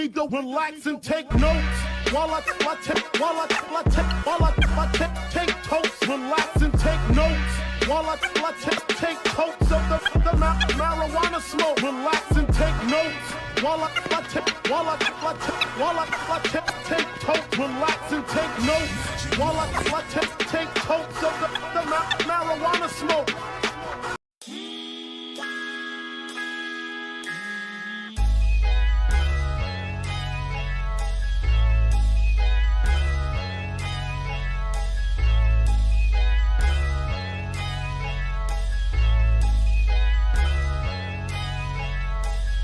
need to relax and take notes. While I take totes, relax and take notes. While I take totes of the marijuana smoke, relax and take notes. While I take totes, relax and take notes. While I take totes of the marijuana smoke.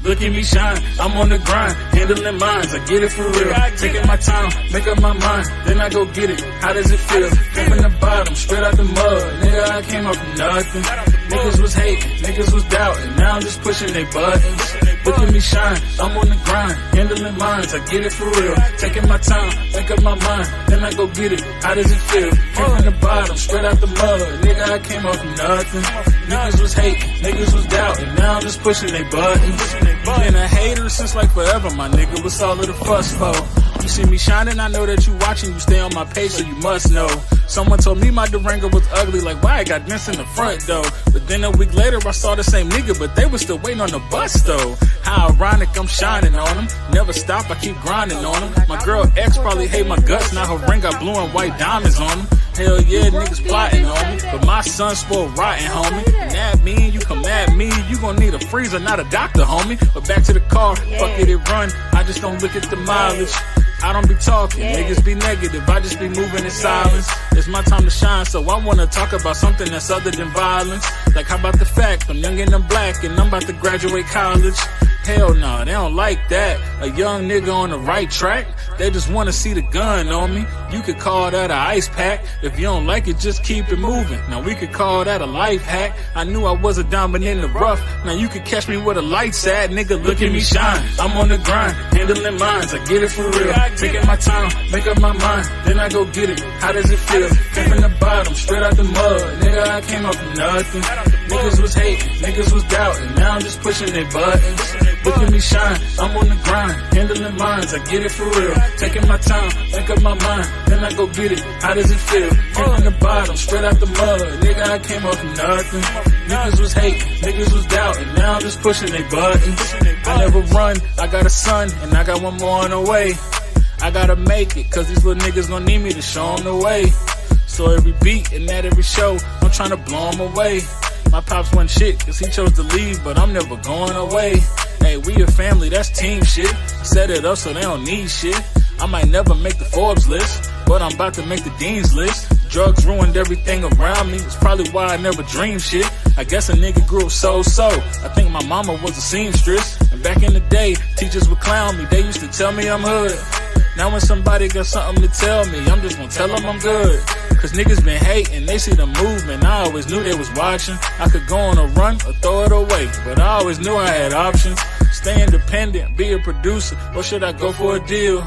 Look at me shine, I'm on the grind, handling minds, I get it for real. Taking my time, make up my mind, then I go get it. How does it feel? Came from the bottom, straight out the mud. Nigga, I came up from nothing. Niggas was hating, niggas was doubting, now I'm just pushing they buttons. Look at me shine, I'm on the grind, handling minds, I get it for real. Taking my time, make up my mind, then I go get it. How does it feel? Came from the bottom, straight out the mud. Nigga, I came up from nothing. Niggas was hating, niggas was doubting, now I'm just pushing they buttons. Been a hater since like forever, my nigga. What's all of the fuss for? You see me shining, I know that you watching. You stay on my page, so you must know. Someone told me my Durango was ugly, like why I got dents in the front though. But then a week later I saw the same nigga, but they was still waiting on the bus though. How ironic, I'm shining on them. Never stop, I keep grinding on them. My girl ex probably hate my guts, now her ring got blue and white diamonds on them. Hell yeah, niggas plotting on me, but my son spoiled rotten, homie. And that mean you come at me, you gon' need a freezer, not a doctor, homie. But back to the car, fuck it run. I just don't look at the mileage. I don't be talking, niggas be negative, I just be moving in silence. It's my time to shine, so I wanna talk about something that's other than violence. Like how about the fact I'm young and I'm black and I'm about to graduate college? Hell no, they don't like that. A young nigga on the right track, they just wanna see the gun on me. You could call that a ice pack. If you don't like it, just keep it moving. Now we could call that a life hack. I knew I was a diamond in the rough. Now you could catch me with a lights at, nigga, look at me shine. I'm on the grind, handling minds, I get it for real. Taking my time, make up my mind, then I go get it. How does it feel? Came from the bottom, straight out the mud. Nigga, I came up from nothing. Niggas was hating, niggas was doubting, now I'm just pushing their buttons. Look at me shine, I'm on the grind, handling minds, I get it for real. Taking my time, make up my mind, then I go get it. How does it feel? Came from the bottom, straight out the mud. Nigga, I came up from nothing. Niggas was hating, niggas was doubting, now I'm just pushing their buttons. I never run, I got a son, and I got one more on the way. I gotta make it, cause these little niggas gon' need me to show them the way. So every beat and at every show, I'm tryna blow them away. My pops wasn't shit, cause he chose to leave, but I'm never going away. Hey, we a family, that's team shit. I set it up so they don't need shit. I might never make the Forbes list, but I'm about to make the Dean's list. Drugs ruined everything around me, it's probably why I never dreamed shit. I guess a nigga grew up so-so. I think my mama was a seamstress. And back in the day, teachers would clown me, they used to tell me I'm hood. Now when somebody got something to tell me, I'm just gonna tell them I'm good. Cause niggas been hating, they see the movement, I always knew they was watching. I could go on a run or throw it away, but I always knew I had options. Stay independent, be a producer, or should I go for a deal?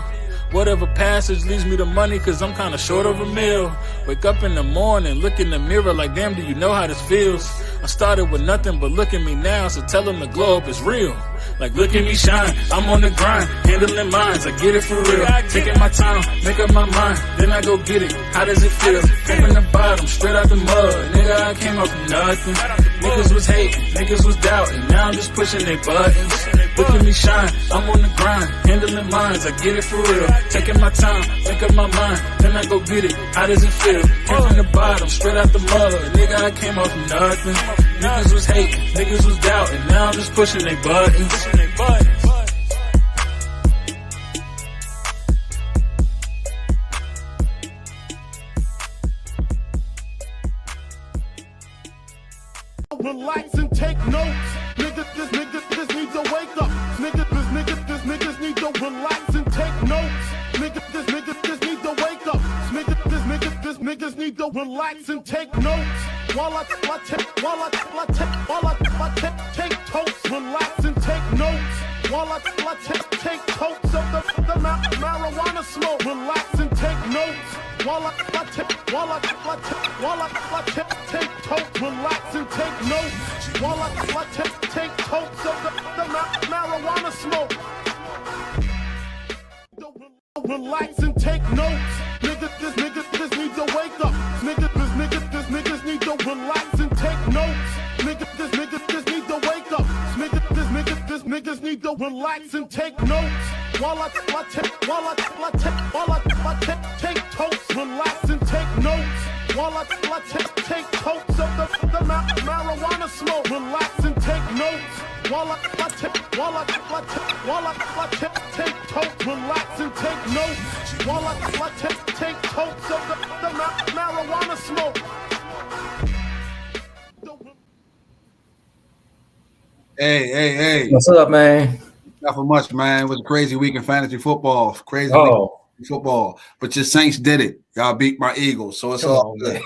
Whatever passage leads me to money, cause I'm kinda short of a meal. Wake up in the morning, look in the mirror like damn, do you know how this feels? I started with nothing, but look at me now, so tell them the glow up is real. Like look at me shine, I'm on the grind, handling minds, I get it for real. Taking my time, make up my mind, then I go get it. How does it feel? Came from the bottom, straight out the mud. Nigga, I came up from nothing. Niggas was hating, niggas was doubting, now I'm just pushing their buttons. Look at me shine, I'm on the grind, handling minds, I get it for real. Taking my time, make up my mind, then I go get it. How does it feel? Came from the bottom, straight out the mud. Nigga, I came up from nothing. Niggas was hating, niggas was doubting, now I'm just pushing their buttons. Relax and take notes. Niggas need to wake up. Niggas need to relax and take notes. Niggas need to wake up. Niggas need to relax and take notes. While I take totes, relax and take notes. While I take totes of the marijuana smoke, relax and take notes. While I take totes, relax and take notes. While I take totes of the marijuana smoke. relax and take notes. Niggas need to wake up. Niggas need to relax and take notes. Niggas need to wake up. Niggas need to relax and take notes. While I take totes, relax and take notes. While I take totes of the marijuana smoke, relax and take notes. While I take totes, relax and take notes. While I take totes of the marijuana smoke. Hey. What's up, man? Not for much, man. It was a crazy week in fantasy football. Crazy week in football. But your Saints did it. Y'all beat my Eagles. So it's all good.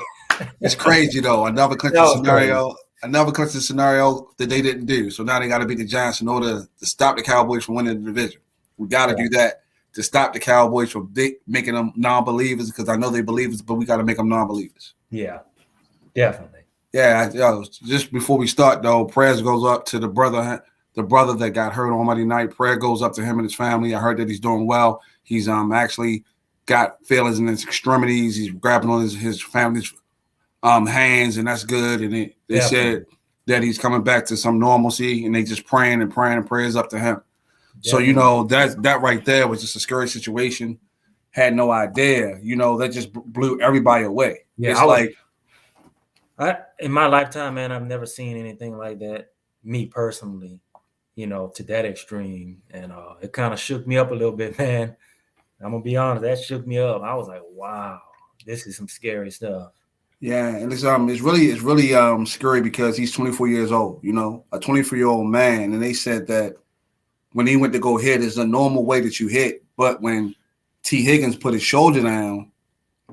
It's crazy, though. Another clinching scenario. Another clinching scenario that they didn't do. So now they got to beat the Giants in order to stop the Cowboys from winning the division. We got to do that to stop the Cowboys from making them non-believers, because I know they believers, but we got to make them non-believers. Yeah, definitely. Yeah, just before we start, though, prayers goes up to the brother that got hurt on Monday night. Prayer goes up to him and his family. I heard that he's doing well. He's actually got failures in his extremities. He's grabbing on his family's hands, and that's good. And they said that he's coming back to some normalcy, and they just praying and prayers up to him. Definitely. So, that right there was just a scary situation. Had no idea. That just blew everybody away. Yeah, in my lifetime, man, I've never seen anything like that, me personally, to that extreme. And it kind of shook me up a little bit, man. I'm going to be honest, that shook me up. I was like, wow, this is some scary stuff. Yeah, and it's really scary because he's 24 years old, a 24-year-old man. And they said that when he went to go hit, it's a normal way that you hit. But when T. Higgins put his shoulder down,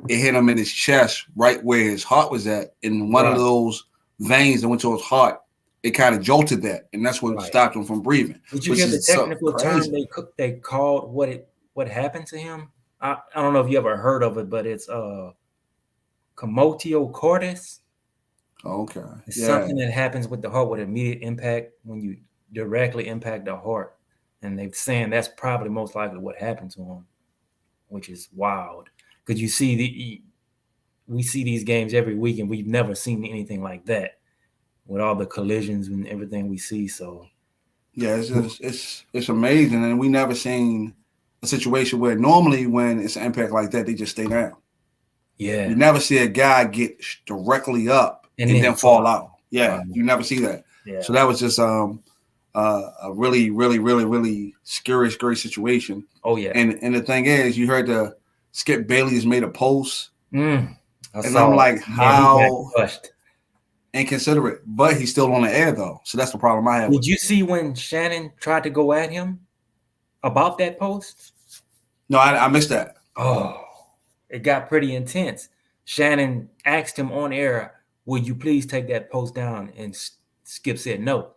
it hit him in his chest, right where his heart was at. And one of those veins that went to his heart, it kind of jolted that. And that's what stopped him from breathing. Did you get the technical term they called what happened to him? I don't know if you ever heard of it, but it's commotio cordis. Okay. It's something that happens with the heart with immediate impact when you directly impact the heart. And they're saying that's probably most likely what happened to him, which is wild. Because we see these games every week, and we've never seen anything like that with all the collisions and everything we see. So, yeah, it's amazing, and we never seen a situation where normally when it's an impact like that, they just stay down. Yeah, you never see a guy get directly up and then fall out. Yeah, you never see that. Yeah. So that was just a really, really, really, really scary situation. Oh yeah, and the thing is, you heard the Skip Bailey has made a post, and I'm like, how inconsiderate, but he's still on the air though. So that's the problem I have. Did you see when Shannon tried to go at him about that post? No, I missed that. Oh, it got pretty intense. Shannon asked him on air, "Would you please take that post down?" And Skip said, "No,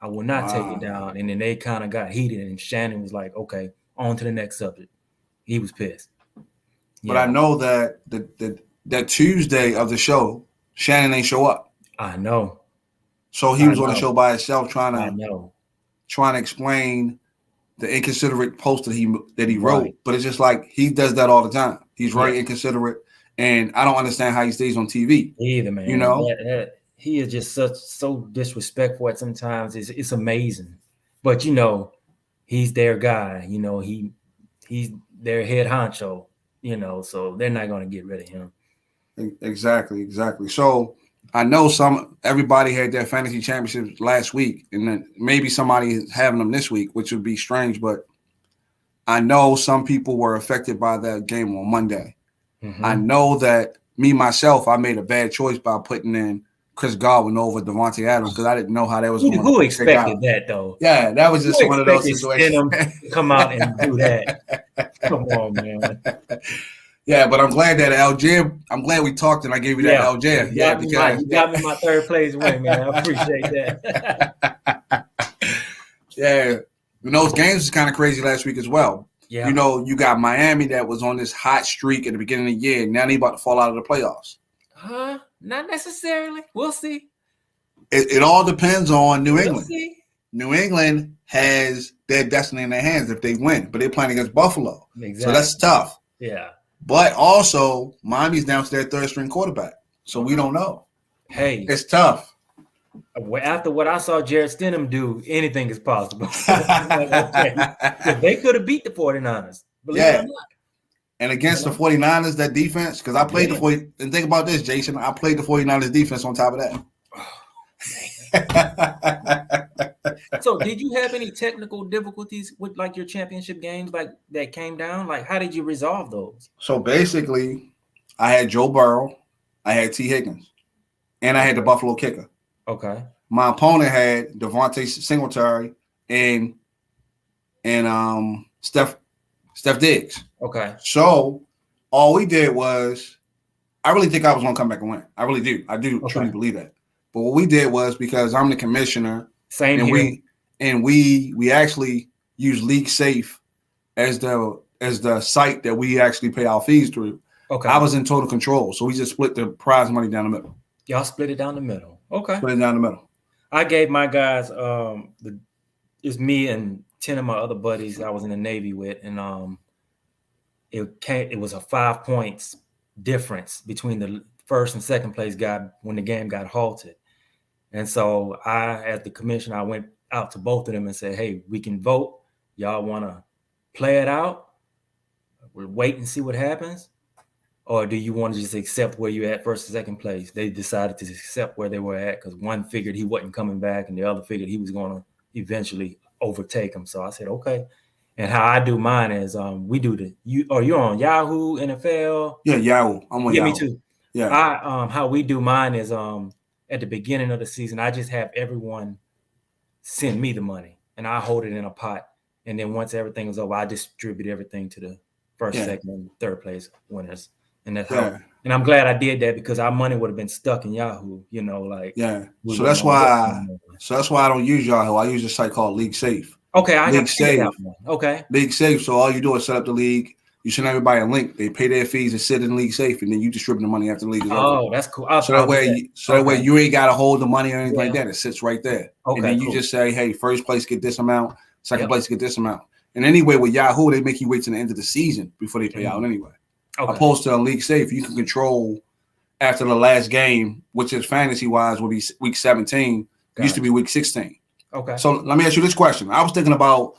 I will not take it down." And then they kind of got heated, and Shannon was like, "Okay, on to the next subject." He was pissed. But I know that that Tuesday of the show, Shannon ain't show up. I know. So he was on the show by himself trying to explain the inconsiderate post that he wrote. Right. But it's just like he does that all the time. He's very inconsiderate, and I don't understand how he stays on TV. Either, man. He is just so disrespectful at sometimes. It's amazing. But he's their guy. He's their head honcho. So they're not going to get rid of him. Exactly. So I know everybody had their fantasy championships last week, and then maybe somebody is having them this week, which would be strange. But I know some people were affected by that game on Monday. Mm-hmm. I know that myself, I made a bad choice by putting in Chris Godwin over Devontae Adams because I didn't know how that was going to Who expected that, though? Yeah, that was just one of those situations. Come out and do that. Come on, man. Yeah, but I'm glad that I'm glad we talked and I gave you that LJ. Yeah, because you got me in my third place win, man. I appreciate that. Yeah. Those games was kind of crazy last week as well. Yeah. You got Miami that was on this hot streak at the beginning of the year. Now they about to fall out of the playoffs. Not necessarily. We'll see. It all depends on New England. New England has their destiny in their hands if they win. But they're playing against Buffalo. Exactly. So that's tough. Yeah. But also, Miami's down to their third-string quarterback. So we don't know. Hey. It's tough. After what I saw Jared Stidham do, anything is possible. Okay. They could have beat the 49ers. Believe it or not. And against the 49ers, that defense, because I played the 40, and think about this, Jason, I played the 49ers defense on top of that. So did you have any technical difficulties with like your championship games like that came down? Like how did you resolve those? So basically, I had Joe Burrow, I had T. Higgins, and I had the Buffalo kicker. Okay. My opponent had Devontae Singletary and Steph Diggs. Okay. So all we did was, I really think I was going to come back and win. I really do. I do truly believe that. But what we did was, because I'm the commissioner, Same and here. we actually use League Safe as the site that we actually pay our fees through. Okay. I was in total control, so we just split the prize money down the middle. Y'all split it down the middle. Okay. Split it down the middle. I gave my guys it's me and 10 of my other buddies I was in the Navy with, and it was a 5 points difference between the first and second place guy when the game got halted. And so I, as the commissioner, I went out to both of them and said, hey, we can vote. Y'all want to play it out? We'll wait and see what happens. Or do you want to just accept where you're at first and second place? They decided to accept where they were at because one figured he wasn't coming back and the other figured he was going to eventually overtake him. So I said, okay. And how I do mine is we do you're on Yahoo NFL. Yeah, Yahoo. I'm on Yahoo. Me too. Yeah. How we do mine is at the beginning of the season, I just have everyone send me the money and I hold it in a pot. And then once everything is over, I distribute everything to the first, second, and third place winners. And that's how. And I'm glad I did that because our money would have been stuck in Yahoo. So that's why I don't use Yahoo. I use a site called League Safe. Okay, I League Safe. Okay, League Safe. So all you do is set up the league. You send everybody a link. They pay their fees and sit in League Safe, and then you distribute the money after the league is over. Oh, that's cool. So that way you ain't got to hold the money or anything like that. It sits right there. Okay, and then you just say, hey, first place get this amount, second place get this amount. And anyway, with Yahoo, they make you wait till the end of the season before they pay out anyway. Okay. Opposed to a League Safe, you can control after the last game, which is fantasy-wise will be week 17. Used to be week 16. Okay. So let me ask you this question. I was thinking about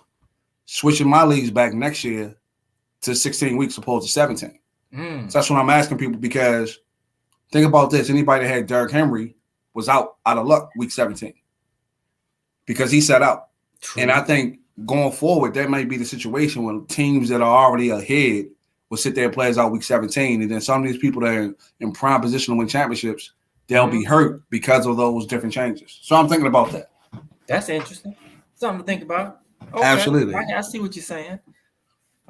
switching my leagues back next year to 16 weeks opposed to 17. So that's what I'm asking people, because think about this. Anybody that had Derrick Henry was out of luck week 17 because he sat out. True. And I think going forward, that might be the situation when teams that are already ahead will sit their players out week 17. And then some of these people that are in prime position to win championships, they'll be hurt because of those different changes. So I'm thinking about that. That's interesting. Something to think about. Okay. Absolutely. I see what you're saying.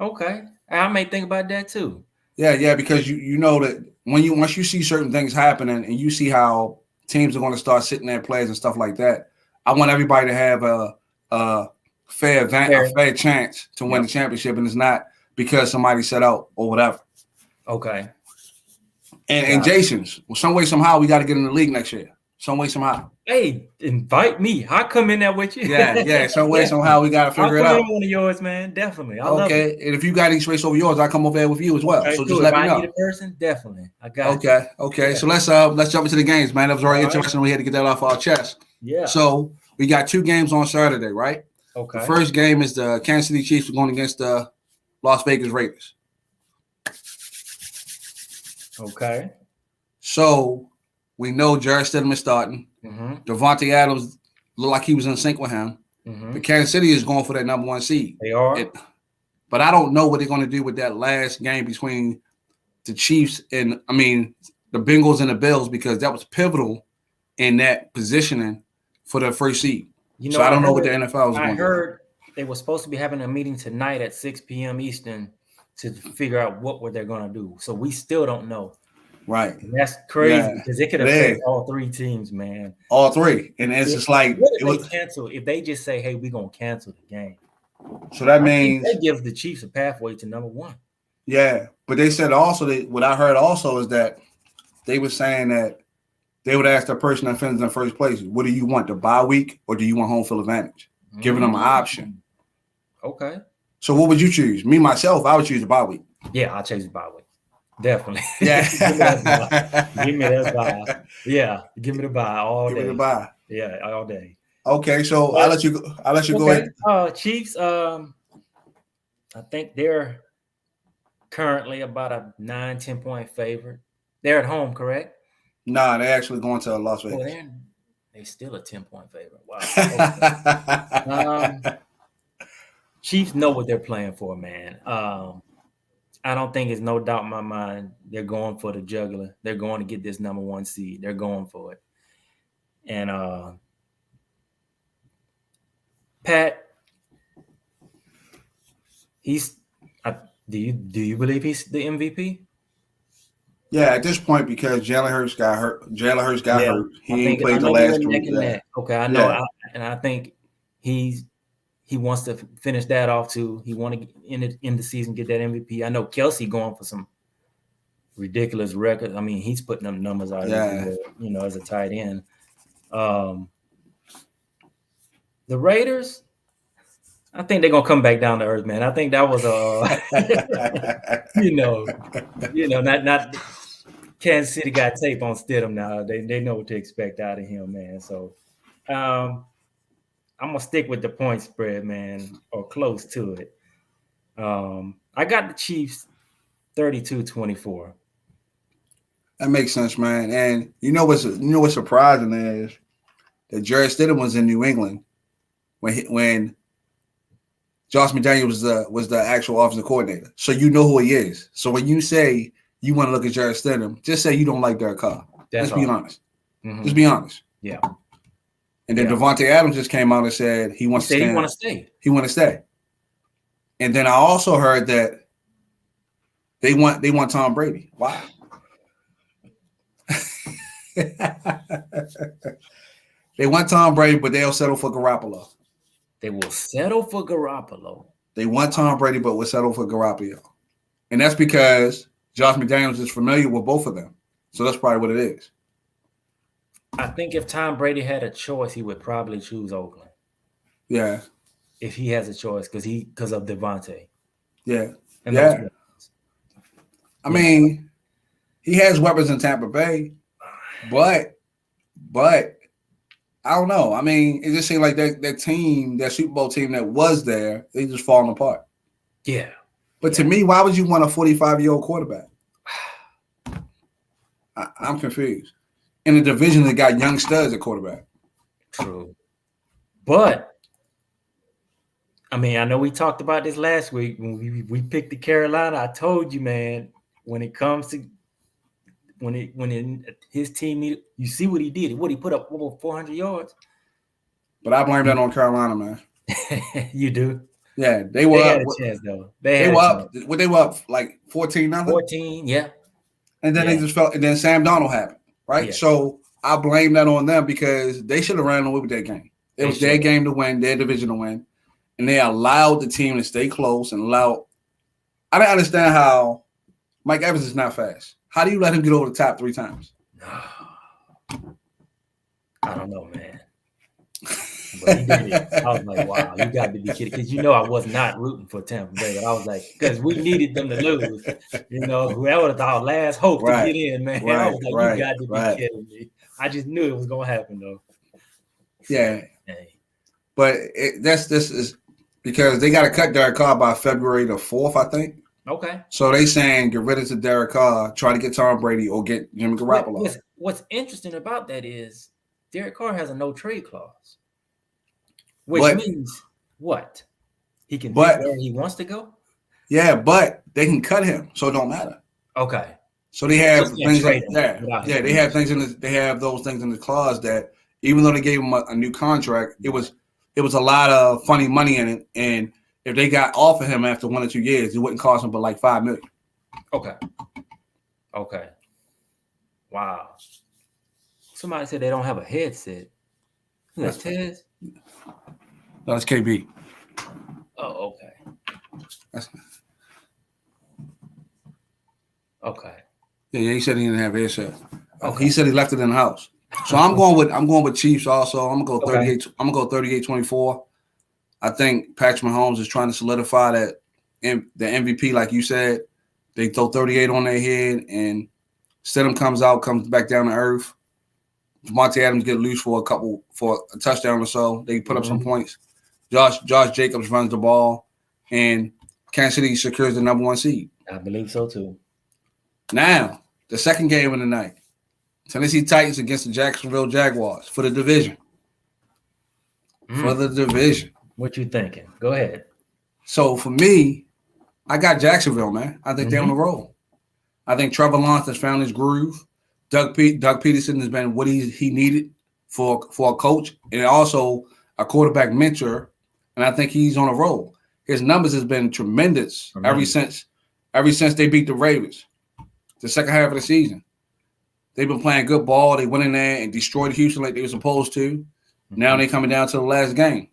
Okay. I may think about that too. Yeah, because you know that once you see certain things happening and you see how teams are going to start sitting their players and stuff like that, I want everybody to have a fair chance to win the championship, and it's not because somebody set out or whatever. Okay. And Jason's, some way, somehow, we got to get in the league next year. Some way, somehow. Hey, invite me. I'll come in there with you. Yeah. Some way, somehow, we got to figure it out. I'll come in one of yours, man. Definitely. Okay. And if you got any space over yours, I'll come over there with you as well. Okay, so just let me know. If I need a person, definitely. I got you. Okay. Yeah. So let's jump into the games, man. That was very interesting. We had to get that off our chest. Yeah. So we got 2 games on Saturday, right? Okay. The first game is the Kansas City Chiefs going against the Las Vegas Raiders. Okay. So we know Jared Stidham is starting. Devontae Adams looked like he was in sync with him. But Kansas City is going for that number 1 seed. They are. But I don't know what they're going to do with that last game between the Chiefs and, the Bengals and the Bills, because that was pivotal in that positioning for the first seed. So I don't know what the NFL is going to do. I heard they were supposed to be having a meeting tonight at 6 p.m. Eastern to figure out what they're going to do. So we still don't know. Right. And that's crazy because it could affect all 3 teams, man. All 3. And it's just like cancel if they just say, hey, we're going to cancel the game. So that means that gives the Chiefs a pathway to number 1. Yeah. But they said also what I heard also is that they were saying that they would ask the person that finishes in first place, what do you want, the bye week or do you want home field advantage? Giving them an option. Okay. So what would you choose? Me, myself, I would choose the bye week. Yeah, I'll choose the bye week. Definitely. Yeah. Give me that bye. Yeah, give me the bye all Give day. me the bye. Yeah, all day. Okay, so I'll let you go. I'll let you go ahead. Chiefs, I think they're currently about a 9-10 point favorite. They're at home, correct? Nah, they're actually going to Las Oh, Vegas. they're still a 10-point favorite. Wow. Okay. Chiefs know what they're playing for, man. I don't think it's no doubt in my mind they're going for the jugular. They're going to get this number 1 seed. They're going for it. And Pat, do you believe he's the MVP? Yeah, at this point, because Jalen Hurts got hurt. Hurt. He ain't played the I last know 3 years. Okay, I know. Yeah. I think he wants to finish that off too. He want to in the season get that MVP. I know Kelsey going for some ridiculous record. I mean, he's putting up numbers out everywhere, as a tight end. The Raiders, I think they're gonna come back down to earth, man. I think that was not Kansas City got tape on Stidham now. They know what to expect out of him, man. So I'm gonna stick with the point spread, man, or close to it. I got the Chiefs 32-24. That makes sense, man. And what's surprising is that Jared Stidham was in New England when Josh McDaniels was the actual offensive coordinator. So you know who he is. So when you say you want to look at Jared Stidham, just say you don't like Derek Carr. Just be honest. Mm-hmm. Just be honest. Yeah. And then Devontae Adams just came out and said he wants to stay. He want to stay. He want to stay. And then I also heard that they want Tom Brady. Wow. They want Tom Brady, but they'll settle for Garoppolo. They will settle for Garoppolo. They want Tom Brady, but will settle for Garoppolo. And that's because Josh McDaniels is familiar with both of them. So that's probably what it is. I think if Tom Brady had a choice, he would probably choose Oakland. Yeah. If he has a choice, because of Devontae. Yeah. I mean, he has weapons in Tampa Bay, but I don't know. I mean, it just seemed like that team, that Super Bowl team that was there, they just falling apart. Yeah. But to me, why would you want a 45-year-old quarterback? I'm confused. In a division that got young studs at quarterback. True. But, I mean, I know we talked about this last week when we picked the Carolina. I told you, man, when it comes to his team needed, you see what he did. What he put up over 400 yards. But I blame that on Carolina, man. You do? Yeah, they were had up. A chance, though. They were up. They were up like 14-0. 14, yeah. And then they just felt. And then Sam Darnold happened, right? Yeah. So I blame that on them because they should have ran away with that game. It was their game to win, their division to win, and they allowed the team to stay close and allowed. I don't understand how Mike Evans is not fast. How do you let him get over the top 3 times? I don't know, man. But he did it. I was like, wow, you got to be kidding. Because I was not rooting for Tampa Bay. I was like, because we needed them to lose. That was our last hope to get in, man. I was like, you got to be kidding me. I just knew it was going to happen, though. Yeah. But this is because they got to cut Derek Carr by February the 4th, I think. Okay. So they saying get rid of Derek Carr, try to get Tom Brady or get Jimmy Garoppolo. What's interesting about that is Derek Carr has a no trade clause, which means what? He can pick where he wants to go. Yeah, but they can cut him, so it don't matter. Okay. So they have things like that. Yeah, they have things they have those things in the clause that even though they gave him a new contract, it was a lot of funny money in it, and if they got off of him after 1 or 2 years, it wouldn't cost him but like $5 million. Okay. Wow. Somebody said they don't have a headset. That's Tez? No, that's KB. Oh, okay. Okay. Yeah, he said he didn't have a headset. Okay. He said he left it in the house. So I'm going with Chiefs also. I'm gonna go 38. I'm gonna go 38-24. I think Patrick Mahomes is trying to solidify that the MVP, like you said. They throw 38 on their head, and Stidham comes back down to earth. Monty Adams get loose for a touchdown or so. They put up some points. Josh Jacobs runs the ball, and Kansas City secures the number 1 seed. I believe so too. Now, the second game of the night, Tennessee Titans against the Jacksonville Jaguars for the division. For the division. What you thinking? Go ahead. So for me, I got Jacksonville, man. I think they're on the roll. I think Trevor Lawrence has found his groove. Doug Peterson has been what he needed for a coach and also a quarterback mentor, and I think he's on a roll. His numbers has been tremendous ever since they beat the Ravens, the second half of the season. They've been playing good ball. They went in there and destroyed Houston like they were supposed to. Now they're coming down to the last game.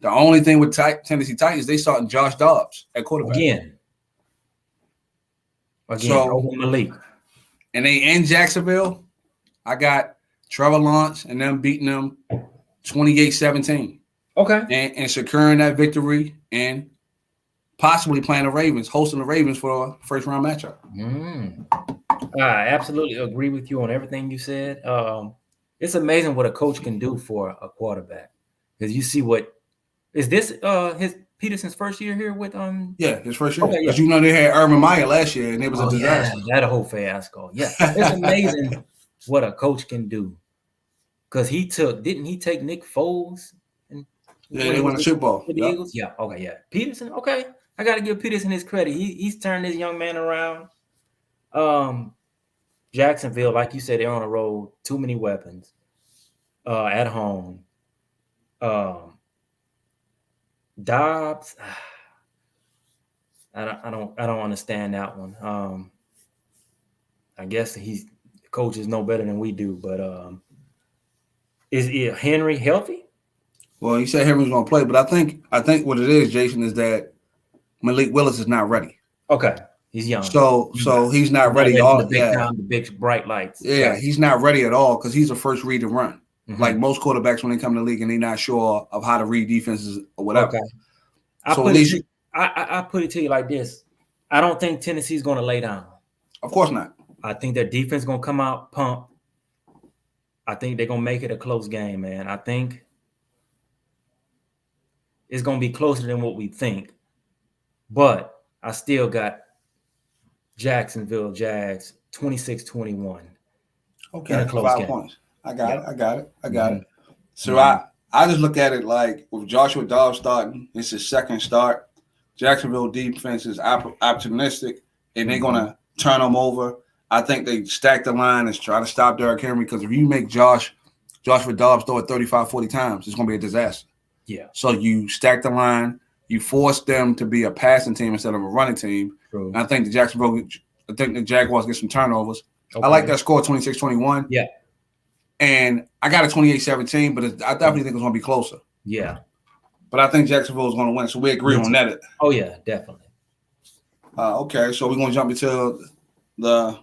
The only thing with Tennessee Titans, they starting Josh Dobbs at quarterback. Again, over Malik. And they in Jacksonville, I got Trevor Lawrence and them beating them 28-17. Okay. And securing that victory and possibly playing the Ravens, hosting the Ravens for a first-round matchup. I absolutely agree with you on everything you said. It's amazing what a coach can do for a quarterback. Because you see what – is this his Peterson's first year here with Yeah, his first year. Okay, Because you know they had Urban Meyer last year, and it was a disaster. Yeah, that whole fiasco. Yeah, it's amazing what a coach can do. Because didn't he take Nick Foles? They won the Super Bowl with the Eagles. Yeah. Okay. Yeah. Peterson. Okay, I got to give Peterson his credit. He's turned this young man around. Jacksonville, like you said, they're on a roll. Too many weapons. At home. Dobbs. I don't understand that one. I guess coaches know better than we do, but is Henry healthy? Well, he said Henry's going to play, but I think what it is, Jason, is that Malik Willis is not ready. Okay, he's young, so he's not ready. The big bright lights. Yeah, he's not ready at all because he's a first read to run. Like most quarterbacks when they come to the league and they're not sure of how to read defenses or whatever. Okay. I put it to you like this. I don't think Tennessee's going to lay down. Of course not. I think their defense is going to come out pumped. I think they're going to make it a close game, man. I think it's going to be closer than what we think. But I still got Jacksonville Jags 26-21. Okay, 5 points. I got it. So I just look at it like with Joshua Dobbs starting, it's his second start. Jacksonville defense is optimistic, and they're going to turn them over. I think they stack the line and try to stop Derrick Henry because if you make Joshua Dobbs throw it 35, 40 times, it's going to be a disaster. Yeah. So you stack the line. You force them to be a passing team instead of a running team. True. And I think the Jaguars get some turnovers. Okay. I like that score, 26-21. Yeah. And I got a 28-17, but I definitely think it's going to be closer. Yeah. But I think Jacksonville is going to win, so we agree on that. Oh, yeah, definitely. Okay, so we're going to jump into the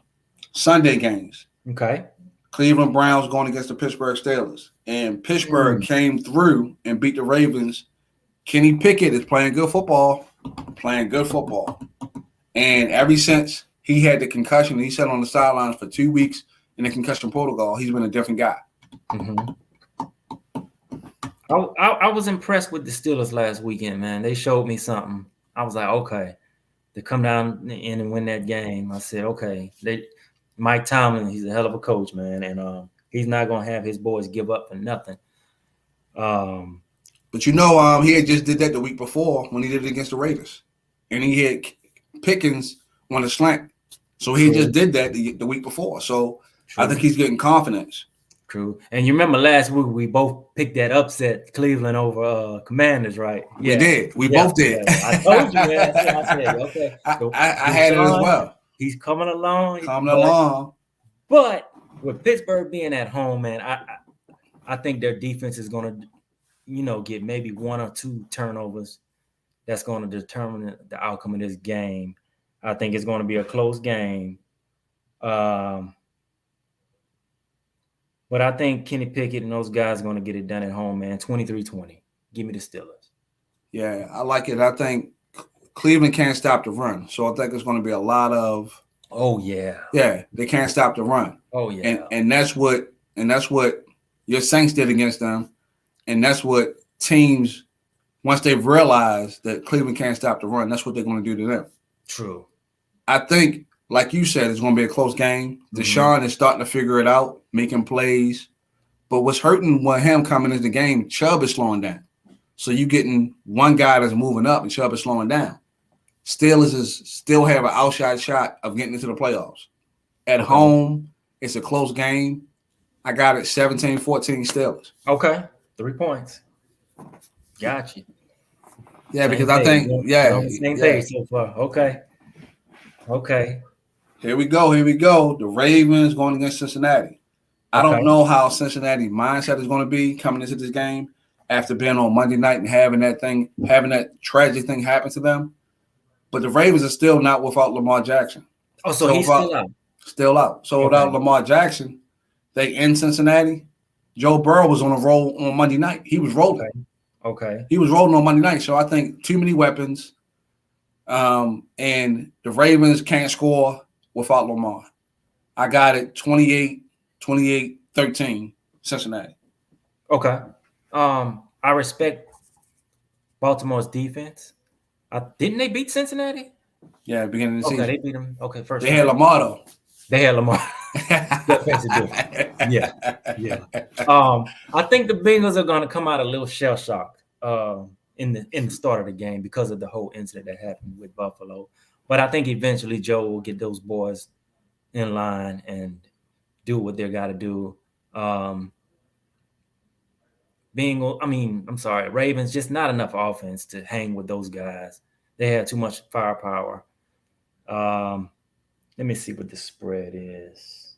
Sunday games. Okay. Cleveland Browns going against the Pittsburgh Steelers. And Pittsburgh came through and beat the Ravens. Kenny Pickett is playing good football. And ever since he had the concussion, he sat on the sidelines for 2 weeks in the concussion protocol, he's been a different guy. I was impressed with the Steelers last weekend, man. They showed me something. I was like, okay, to come down in and win that game. I said, okay, Mike Tomlin, he's a hell of a coach, man, and he's not gonna have his boys give up for nothing. But he had just did that the week before when he did it against the Raiders, and he had Pickens on the slant, so he just did that the week before. So. True. I think he's getting confidence. True. And you remember last week we both picked that upset Cleveland over Commanders, right? Yeah. We did. We both did. Yeah. I told you, man. That's what I said. Okay. So, I had it as well. He's coming along. But with Pittsburgh being at home, man, I think their defense is going to, get maybe 1 or 2 turnovers. That's going to determine the outcome of this game. I think it's going to be a close game. But I think Kenny Pickett and those guys are going to get it done at home, man. 23-20. Give me the Steelers. Yeah, I like it. I think Cleveland can't stop the run. So I think it's going to be a lot of Oh yeah. they can't stop the run. Oh yeah. And that's what your Saints did against them. And that's what teams, once they've realized that Cleveland can't stop the run, that's what they're going to do to them. True. I think, like you said, it's going to be a close game. Deshaun is starting to figure it out, making plays. But what's hurting with him coming into the game, Chubb is slowing down. So you're getting one guy that's moving up and Chubb is slowing down. Steelers still have an outside shot of getting into the playoffs. At home, it's a close game. I got it 17-14 Steelers. Okay. 3 points. Got you. Yeah, Same because page. I think, We're on the same page so far. Okay. Here we go. The Ravens going against Cincinnati. I don't know how Cincinnati mindset is going to be coming into this game after being on Monday night and having that tragic thing happen to them. But the Ravens are still not without Lamar Jackson. Oh, so he's still out. Still out. So without Lamar Jackson, they in Cincinnati. Joe Burrow was on a roll on Monday night. He was rolling. Okay. He was rolling on Monday night. So I think too many weapons. And the Ravens can't score without Lamar. I got it 28-13 Cincinnati. Okay. I respect Baltimore's defense. Didn't they beat Cincinnati? Yeah, beginning of the season. Okay, they beat them. Okay, first. They had Lamar though. They had Lamar. That makes a difference. Yeah. I think the Bengals are going to come out a little shell shocked in the start of the game because of the whole incident that happened with Buffalo. But I think eventually Joe will get those boys in line and do what they got to do. Ravens, just not enough offense to hang with those guys. They have too much firepower. Let me see what the spread is.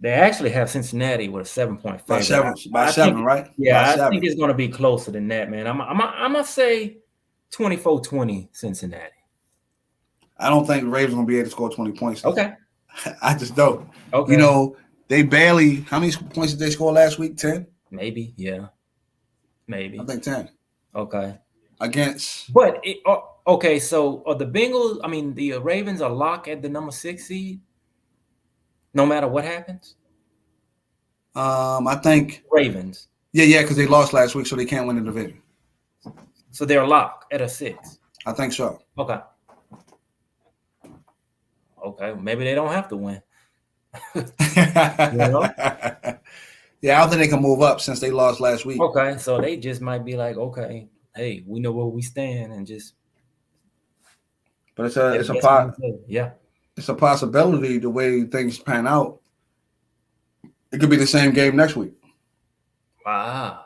They actually have Cincinnati with a 7-point favorite. By seven, right? Yeah, I think it's going to be closer than that, man. I'm going to say 24-20 Cincinnati. I don't think the Ravens are going to be able to score 20 points. Okay. I just don't. Okay. You know, they barely – how many points did they score last week? 10? Maybe, yeah. Maybe. I think 10. Okay. Against – But, okay, so are the Bengals – the Ravens are locked at the number 6 seed no matter what happens? I think – Ravens. Yeah, because they lost last week, so they can't win the division. So they're locked at a 6? I think so. Okay, maybe they don't have to win. You know? Yeah, I don't think they can move up since they lost last week. Okay, so they just might be like, okay, hey, we know where we stand and just. But it's a possibility the way things pan out. It could be the same game next week. Wow.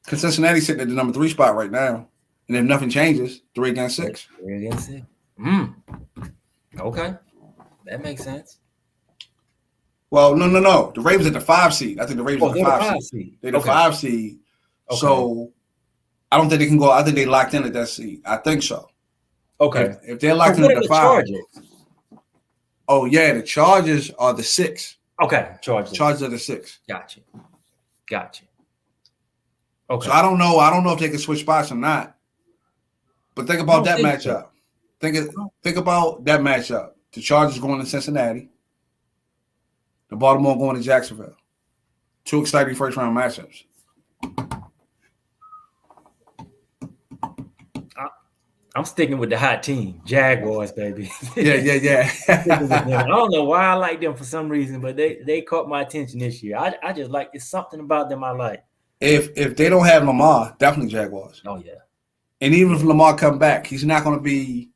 Because Cincinnati's sitting at the number 3 spot right now, and if nothing changes, 3 against 6. 3 against 6. Okay, that makes sense. Well, no. The Ravens at the 5 seed. I think the Ravens are the 5 seed. They're the 5 seed. Okay. So I don't think they can go. I think they locked in at that seed. I think so. Okay. If they're locked in at the 5. Chargers? Oh yeah, the Chargers are the 6. Okay, Chargers are the 6. Gotcha. Okay. So I don't know. I don't know if they can switch spots or not. But think about that matchup. Think about that matchup. The Chargers going to Cincinnati. The Baltimore going to Jacksonville. 2 exciting first-round matchups. I'm sticking with the hot team, Jaguars, baby. Yeah. I don't know why I like them for some reason, but they caught my attention this year. I just like it's something about them I like. If they don't have Lamar, definitely Jaguars. Oh yeah. And even if Lamar come back, he's not going to be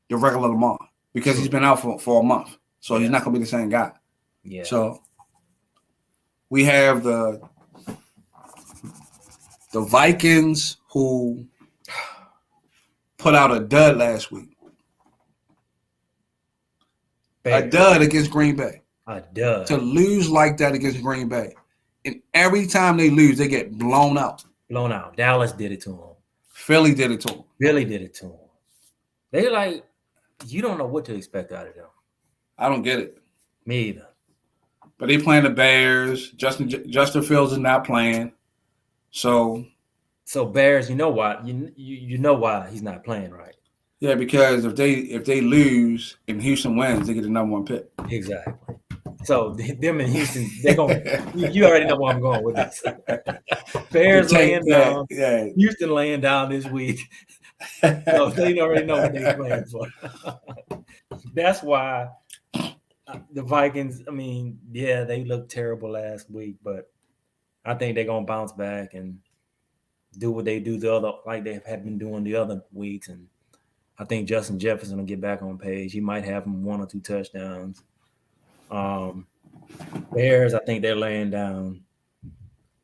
the regular Lamar because he's been out for a month, so he's not going to be the same guy. Yeah. So we have the Vikings who put out a dud last week. A dud against Green Bay. A dud. To lose like that against Green Bay. And every time they lose, they get blown out. Dallas did it to them. Philly did it to them. Philly did it to them. They're like, you don't know what to expect out of them. I don't get it. Me either. But they playing the Bears. Justin Fields is not playing. So So Bears, you know why you know why he's not playing, right? Yeah, because if they lose and Houston wins, they get the number 1 pick. Exactly. So them in Houston, they're going. You already know where I'm going with this. Bears laying down. Yeah. Houston laying down this week. So they already know what they're playing for. That's why the Vikings. I mean, yeah, they looked terrible last week, but I think they're gonna bounce back and do what they do like they have been doing the other weeks. And I think Justin Jefferson will get back on page. He might have 1 or 2 touchdowns. Bears, I think they're laying down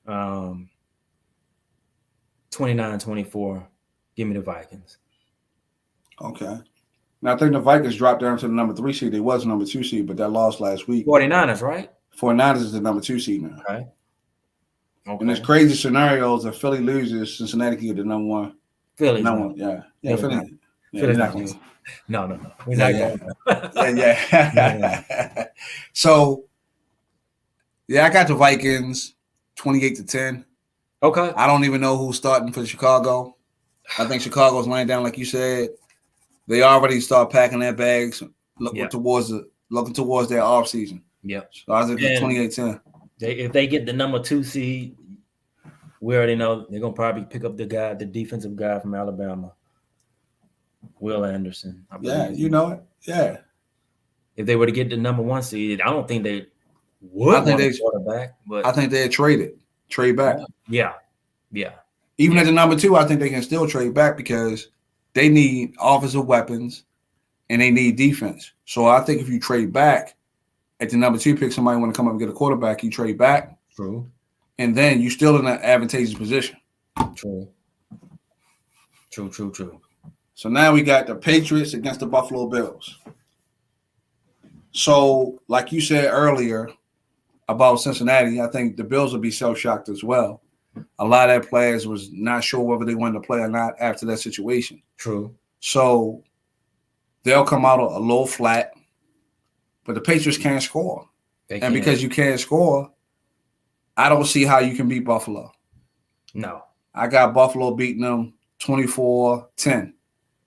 29-24. Give me the Vikings. Okay. Now, I think the Vikings dropped down to the number 3 seed. They was number 2 seed, but that lost last week. 49ers, right? 49ers is the number 2 seed now. Okay. In this crazy scenarios, if Philly loses, Cincinnati can get the number 1. Philly. Yeah. Philly. Philly's not going. going. No. We're not going. Yeah. So, yeah, I got the Vikings 28-10. Okay. I don't even know who's starting for Chicago. I think Chicago's laying down, like you said. They already start packing their bags, looking towards their offseason. Yep. So I was at 28-10. If they get the number 2 seed, we already know they're gonna probably pick up the defensive guy from Alabama, Will Anderson. Yeah, you know it. Yeah. If they were to get the number 1 seed, I don't think they would. I think they quarterback, but I think they'd trade back. Yeah. Even at the number 2, I think they can still trade back because they need offensive weapons and they need defense. So I think if you trade back at the number 2 pick, somebody want to come up and get a quarterback, you trade back. True. And then you're still in an advantageous position. True. So now we got the Patriots against the Buffalo Bills. So, like you said earlier about Cincinnati, I think the Bills will be self-shocked as well. A lot of their players was not sure whether they wanted to play or not after that situation. True. So they'll come out a little flat, but the Patriots can't score. Because you can't score, I don't see how you can beat Buffalo. No. I got Buffalo beating them 24-10.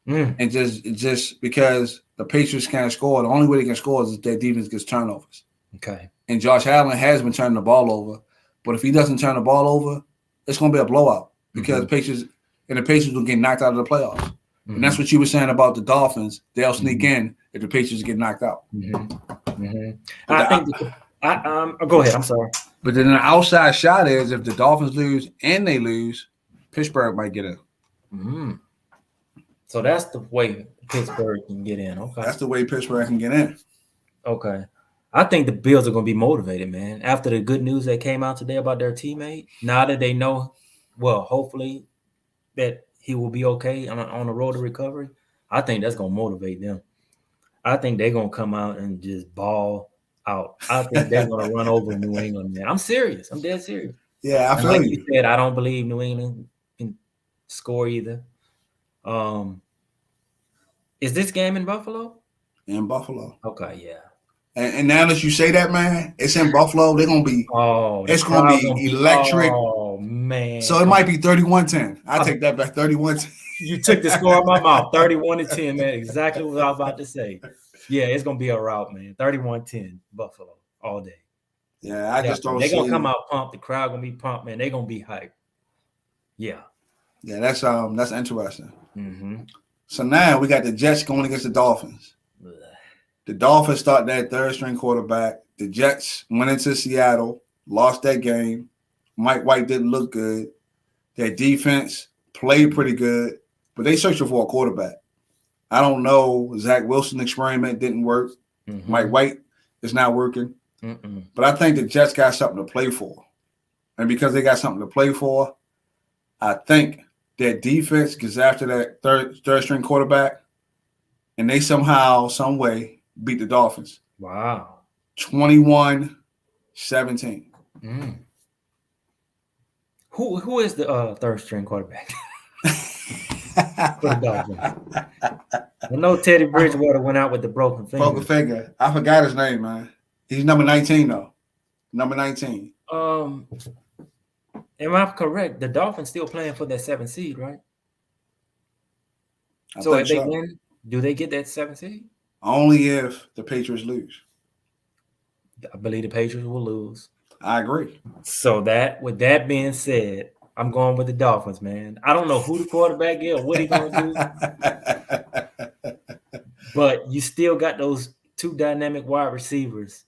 And just because the Patriots can't score, the only way they can score is if their defense gets turnovers. Okay. And Josh Allen has been turning the ball over. But if he doesn't turn the ball over, it's going to be a blowout because the Patriots will get knocked out of the playoffs. And that's what you were saying about the Dolphins. They'll sneak in if the Patriots get knocked out. I think go ahead. I'm sorry. But then the outside shot is if the Dolphins lose and they lose, Pittsburgh might get in. So that's the way Pittsburgh can get in. Okay. That's the way Pittsburgh can get in. Okay. I think the Bills are going to be motivated, man. After the good news that came out today about their teammate, now that they know, well, hopefully that he will be okay on the road to recovery, I think that's going to motivate them. I think they're going to come out and just ball out. I think they're going to run over New England, man. I'm serious. I'm dead serious. Yeah, I feel like you said, I don't believe New England can score either. Is this game in Buffalo? In Buffalo. Okay, yeah. And now that you say that, man, it's in Buffalo. They're going to be it's going to be electric. Oh, man. So it might be 31-10. I take that back, 31-10. You took the score out of my mouth, 31-10, man. Exactly what I was about to say. Yeah, it's going to be a rout, man. 31-10, Buffalo, all day. Yeah, I just don't see. They're going to come out pumped. The crowd going to be pumped, man. They're going to be hyped. Yeah. Yeah, that's interesting. So now we got the Jets going against the Dolphins. The Dolphins start that third-string quarterback. The Jets went into Seattle, lost that game. Mike White didn't look good. Their defense played pretty good, but they searching for a quarterback. I don't know. Zach Wilson experiment didn't work. Mike White is not working. But I think the Jets got something to play for. And because they got something to play for, I think their defense gets after that third-string quarterback, and they somehow, some way, beat the Dolphins. Wow. 21-17. Who is the third-string quarterback? For the Dolphins. I know Teddy Bridgewater went out with the broken finger. Broken finger. I forgot his name, man. He's number 19, though. Number 19. Am I correct? The Dolphins still playing for that 7th seed, right? I So think if they so. win, do they get that 7th seed? Only if the Patriots lose. I believe the Patriots will lose. I agree. So with that being said, I'm going with the Dolphins, man. I don't know who the quarterback is or what he's gonna do, but you still got those 2 dynamic wide receivers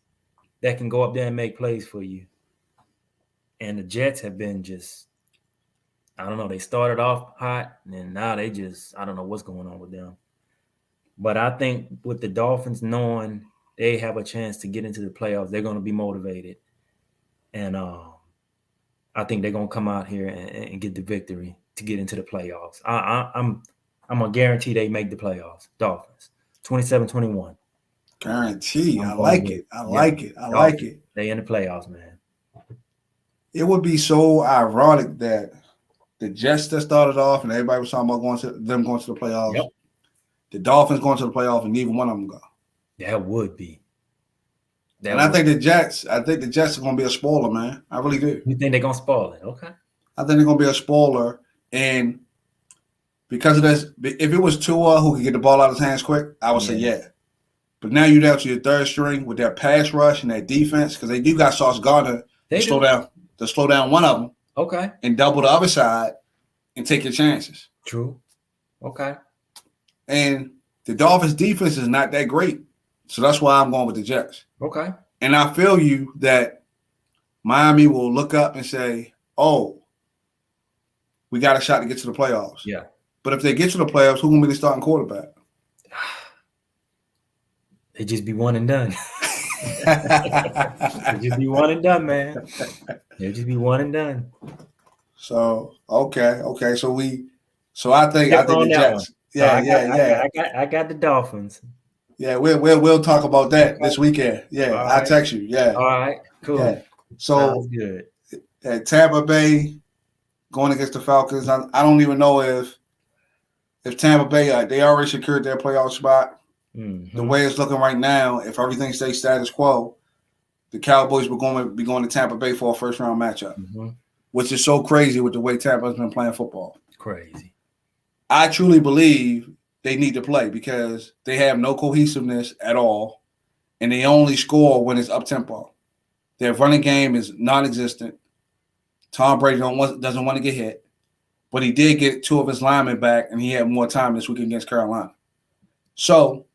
that can go up there and make plays for you. And the Jets have been just, I don't know, they started off hot and now they just, I don't know what's going on with them. But I think with the Dolphins knowing they have a chance to get into the playoffs, they're going to be motivated. And I think they're going to come out here and get the victory to get into the playoffs. I'm going to guarantee they make the playoffs. Dolphins, 27-21. Guarantee. I like it. I like it. I like it. They in the playoffs, man. It would be so ironic that the Jets that started off and everybody was talking about going to the playoffs. Yep. The Dolphins going to the playoffs and neither one of them go. That would be. I think the Jets are going to be a spoiler, man. I really do. You think they're going to spoil it? Okay. I think they're going to be a spoiler. And because of this, if it was Tua who could get the ball out of his hands quick, I would say yeah. But now you're down to your third string with their pass rush and their defense because they do got Sauce Gardner to slow down one of them. Okay. And double the other side and take your chances. True. Okay. And the Dolphins' defense is not that great. So that's why I'm going with the Jets. Okay. And I feel you that Miami will look up and say, oh, we got a shot to get to the playoffs. Yeah. But if they get to the playoffs, who's going to be the starting quarterback? They just be one and done. They just be one and done, man. They just be one and done. So okay. So I think the Jets. Yeah. I got the Dolphins. Yeah, we'll talk about that this weekend. Yeah, I'll text you. Yeah. All right. Cool. Yeah. So sounds good. At Tampa Bay going against the Falcons, I don't even know if Tampa Bay they already secured their playoff spot. Mm-hmm. The way it's looking right now, if everything stays status quo, the Cowboys were going to be going to Tampa Bay for a first round matchup, which is so crazy with the way Tampa's been playing football. Crazy. I truly believe they need to play because they have no cohesiveness at all, and they only score when it's up tempo. Their running game is non-existent. Tom Brady doesn't want to get hit, but he did get 2 of his linemen back, and he had more time this week against Carolina. So,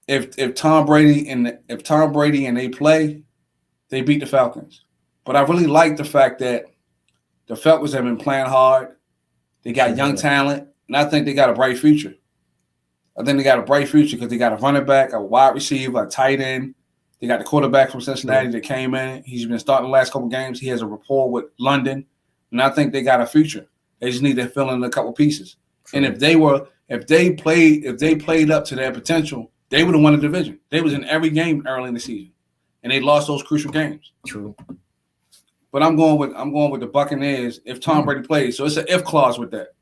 if Tom Brady and they play, they beat the Falcons. But I really like the fact that the Falcons have been playing hard. They got young talent, and I think they got a bright future. I think they got a bright future because they got a running back, a wide receiver, a tight end. They got the quarterback from Cincinnati that came in. He's been starting the last couple games. He has a rapport with London, and I think they got a future. They just need to fill in a couple pieces. True. And if they played up to their potential, they would have won the division. They was in every game early in the season, and they lost those crucial games. True. But I'm going with the Buccaneers if Tom Brady plays. So it's an if clause with that.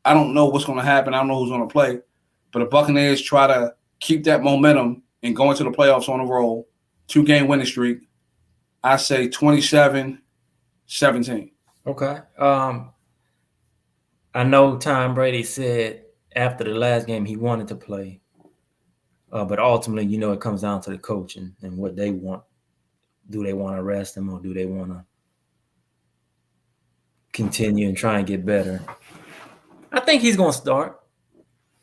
I don't know what's going to happen. I don't know who's going to play. But the Buccaneers try to keep that momentum and go into the playoffs on a roll. 2-game winning streak. I say 27-17. Okay. I know Tom Brady said after the last game he wanted to play. But ultimately, it comes down to the coach and what they want. Do they want to rest him or do they want to continue and try and get better? I think he's going to start.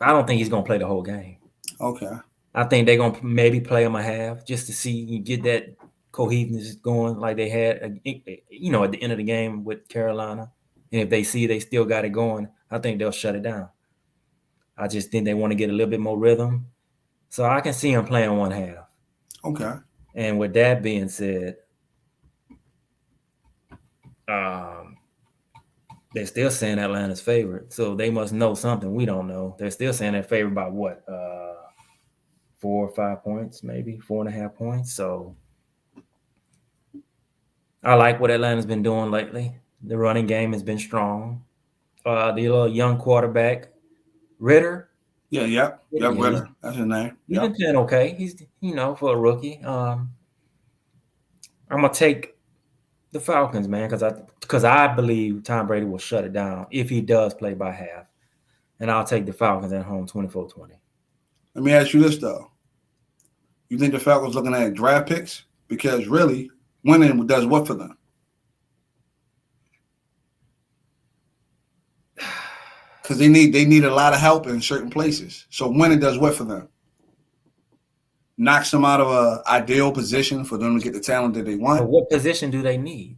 I don't think he's going to play the whole game. Okay. I think they're going to maybe play him a half just to see you get that cohesiveness going like they had, at the end of the game with Carolina. And if they see they still got it going, I think they'll shut it down. I just think they want to get a little bit more rhythm. So I can see him playing one half. Okay. And with that being said, they're still saying Atlanta's favorite. So they must know something we don't know. They're still saying they're favored by what? 4 or 5 points, maybe 4.5 points. So I like what Atlanta's been doing lately. The running game has been strong. The little young quarterback, Ritter. Ritter. That's his name. He's been playing okay. He's, for a rookie. I'm going to take The Falcons, man, because I believe Tom Brady will shut it down if he does play by half. And I'll take the Falcons at home 24-20. Let me ask you this, though. You think the Falcons looking at draft picks? Because really, winning does what for them? Because they need a lot of help in certain places. So winning does what for them? Knocks them out of an ideal position for them to get the talent that they want. But what position do they need?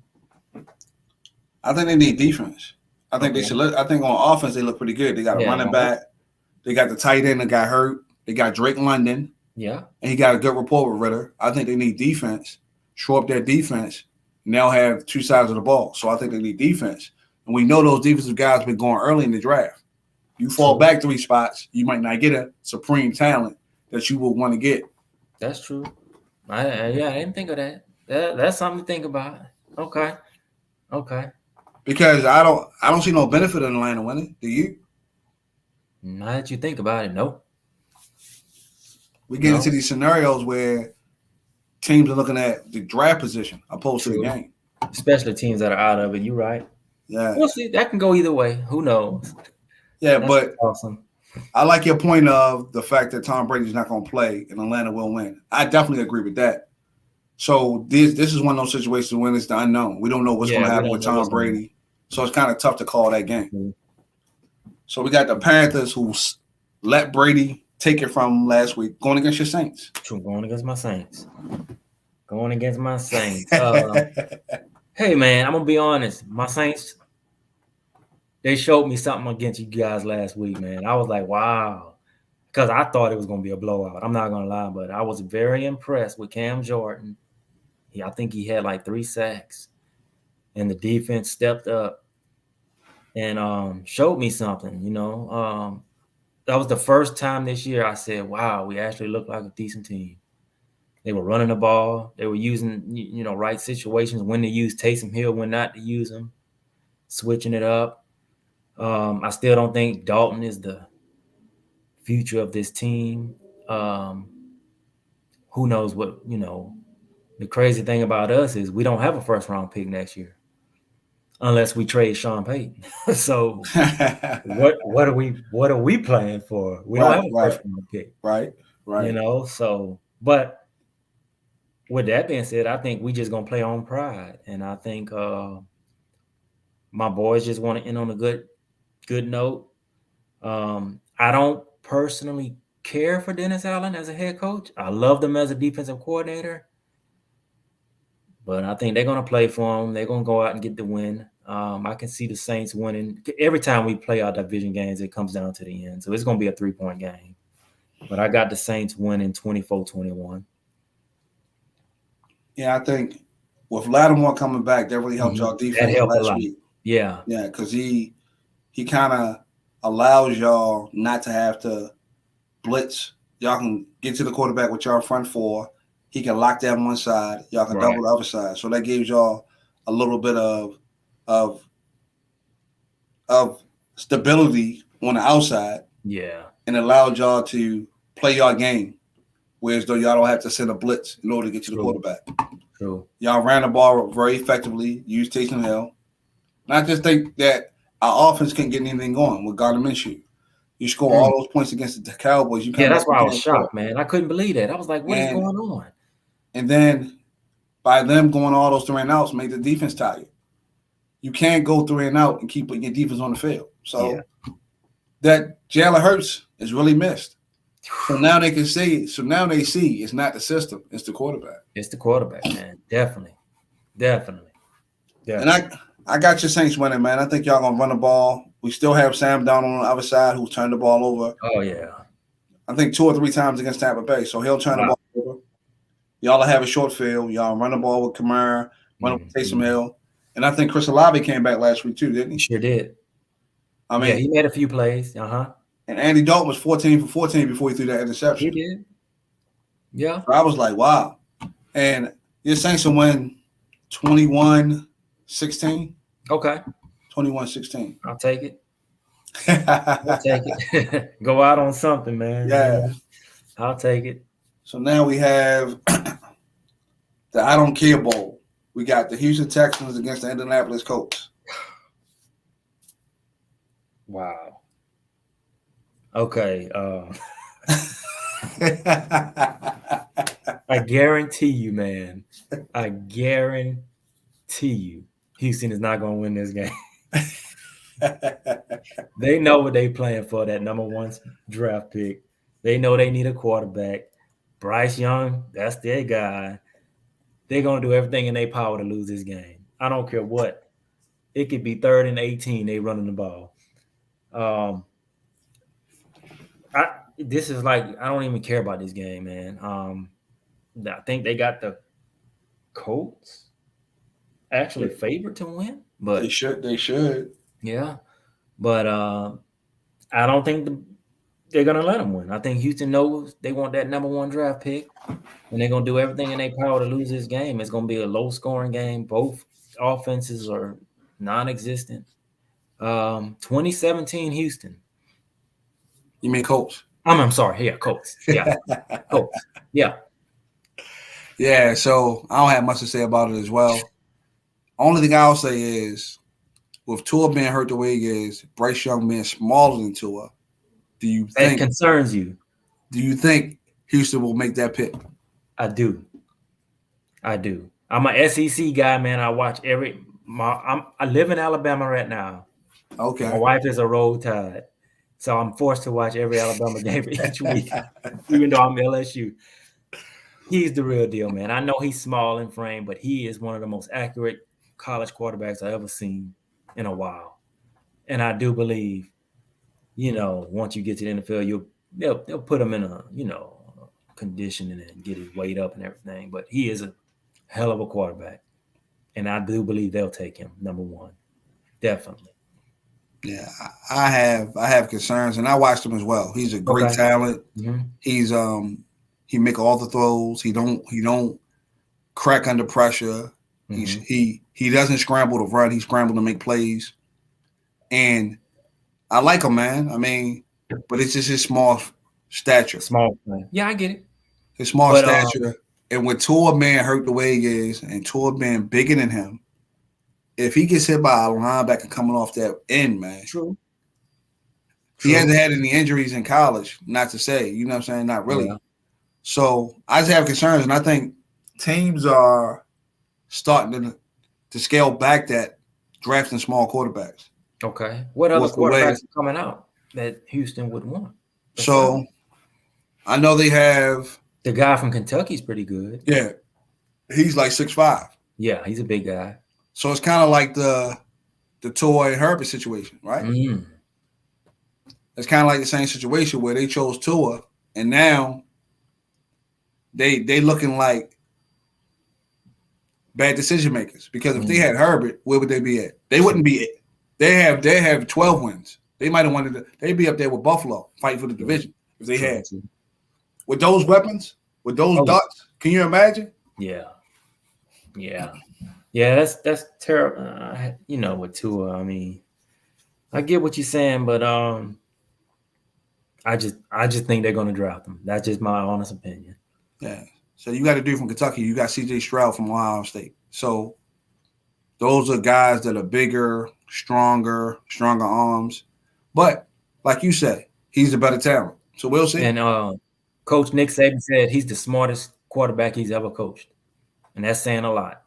I think they need defense. I think they should look. I think on offense they look pretty good. They got a running back. They got the tight end that got hurt. They got Drake London. Yeah. And he got a good rapport with Ritter. I think they need defense. Shore up their defense. And they'll have two sides of the ball. So I think they need defense. And we know those defensive guys been going early in the draft. You fall back 3 spots, you might not get a supreme talent that you will want to get. That's true. I didn't think of that. That's something to think about. Okay. Because I don't see no benefit in Atlanta winning. Do you? Now that you think about it, no. We get into these scenarios where teams are looking at the draft position opposed to the game. Especially teams that are out of it. You're right. Yeah. We'll see. That can go either way. Who knows? Yeah, but awesome. I like your point of the fact that Tom Brady's not going to play and Atlanta will win. I definitely agree with that. So this is one of those situations when it's the unknown. We don't know what's going to happen with Tom Brady. So it's kind of tough to call that game. Mm-hmm. So we got the Panthers who let Brady take it from last week, going against your Saints. True, going against my Saints. Hey, man, I'm going to be honest. My Saints, they showed me something against you guys last week, man. I was like, wow. Because I thought it was going to be a blowout. I'm not going to lie, but I was very impressed with Cam Jordan. I think he had like 3 sacks. And the defense stepped up and showed me something, that was the first time this year I said, wow, we actually look like a decent team. They were running the ball. They were using, right situations, when to use Taysom Hill, when not to use him, switching it up. I still don't think Dalton is the future of this team. Who knows what, the crazy thing about us is we don't have a first-round pick next year unless we trade Sean Payton. So what are we playing for? We don't have a first-round pick. Right. So but with that being said, I think we just gonna play on pride. And I think my boys just want to end on a good note. I don't personally care for Dennis Allen as a head coach. I love them as a defensive coordinator. But I think they're going to play for him. They're going to go out and get the win. I can see the Saints winning. Every time we play our division games, it comes down to the end. So it's going to be a 3-point game. But I got the Saints winning 24-21. Yeah, I think with Lattimore coming back, that really helped y'all defense last week. Yeah. Yeah, because he kind of allows y'all not to have to blitz. Y'all can get to the quarterback with y'all front four. He can lock down one side. Y'all can double the other side. So that gives y'all a little bit of stability on the outside. Yeah. And allowed y'all to play your game, whereas though y'all don't have to send a blitz in order to get to the quarterback. True. Y'all ran the ball very effectively, used Taysom Hill. And I just think that our offense can't get anything going with Gardner Minshew. You score all those points against the Cowboys. That's why I was shocked, man. I couldn't believe that. I was like, what is going on? And then by them going all those 3 and outs, make the defense tired. You can't go 3 and out and keep putting your defense on the field. So that Jalen Hurts is really missed. So now they can see. So now they see it's not the system; it's the quarterback. It's the quarterback, man. Definitely. And I got your Saints winning, man. I think y'all gonna run the ball. We still have Sam Darnold on the other side who turned the ball over. Oh yeah. I think 2 or 3 times against Tampa Bay, so he'll turn the ball over. Y'all will have a short field. Y'all run the ball with Kamara, run with Taysom Hill. And I think Chris Olave came back last week too, didn't he? Sure did. I mean, he made a few plays. And Andy Dalton was 14 for 14 before he threw that interception. He did. Yeah. So I was like, wow. And your Saints will win 21-16. Okay. 21-16. I'll take it. I'll take it. Go out on something, man. Yeah. I'll take it. So now we have the I Don't Care Bowl. We got the Houston Texans against the Indianapolis Colts. Wow. Okay. I guarantee you, man. I guarantee you, Houston is not going to win this game. They know what they playing for, that number 1 draft pick. They know they need a quarterback. Bryce Young, that's their guy. They're going to do everything in their power to lose this game. I don't care what. It could be 3rd and 18. They running the ball. This is like, I don't even care about this game, man. I think they got the Colts actually favored to win, but they should. Yeah, but I don't think they're gonna let them win. I think Houston knows they want that number 1 draft pick, and they're gonna do everything in their power to lose this game. It's gonna be a low-scoring game. Both offenses are non-existent. 2017 Houston. You mean Colts? I'm sorry. Yeah, Colts. Yeah, Colts. Yeah. Yeah. So I don't have much to say about it as well. Only thing I'll say is, with Tua being hurt the way he is, Bryce Young being smaller than Tua, do you think that concerns you? Do you think Houston will make that pick? I do. I'm an SEC guy, man. I watch I live in Alabama right now. Okay. My wife is a Roll Tide, so I'm forced to watch every Alabama game each week, even though I'm LSU. He's the real deal, man. I know he's small in frame, but he is one of the most accurate college quarterbacks I've ever seen in a while. And I do believe, once you get to the NFL, they'll put him in a, conditioning and get his weight up and everything. But he is a hell of a quarterback. And I do believe they'll take him, number 1. Definitely. Yeah, I have concerns, and I watched him as well. He's a great talent. Mm-hmm. He's he make all the throws. He don't crack under pressure. Mm-hmm. He doesn't scramble to run. He scrambles to make plays. And I like him, man. I mean, but it's just his small stature. Small man. Yeah, I get it. His small stature. And with Tua being hurt the way he is, and Tua being bigger than him, if he gets hit by a linebacker coming off that end, man. True. He hasn't had any injuries in college, not to say, you know what I'm saying? Not really. Yeah. So I just have concerns, and I think teams are starting to scale back that drafting small quarterbacks. Okay. What other quarterbacks are coming out that Houston would want? So I know they have the guy from Kentucky's pretty good. Yeah. He's like 6'5". Yeah, he's a big guy. So it's kind of like the Tua and Herbert situation, right? Mm. It's kind of like the same situation where they chose Tua, and now they looking like bad decision makers, because if they had Herbert, where would they be at? They wouldn't be it. They have 12 wins. They might have wanted to. They'd be up there with Buffalo fighting for the division if they had. With those weapons, with those darts, can you imagine? Yeah. That's terrible. With Tua, I mean, I get what you're saying, but I just think they're going to draft him. That's just my honest opinion. Yeah. So you got to do from Kentucky. You got C.J. Stroud from Ohio State. So those are guys that are bigger, stronger arms. But like you said, he's a better talent. So we'll see. And Coach Nick Saban said he's the smartest quarterback he's ever coached, and that's saying a lot.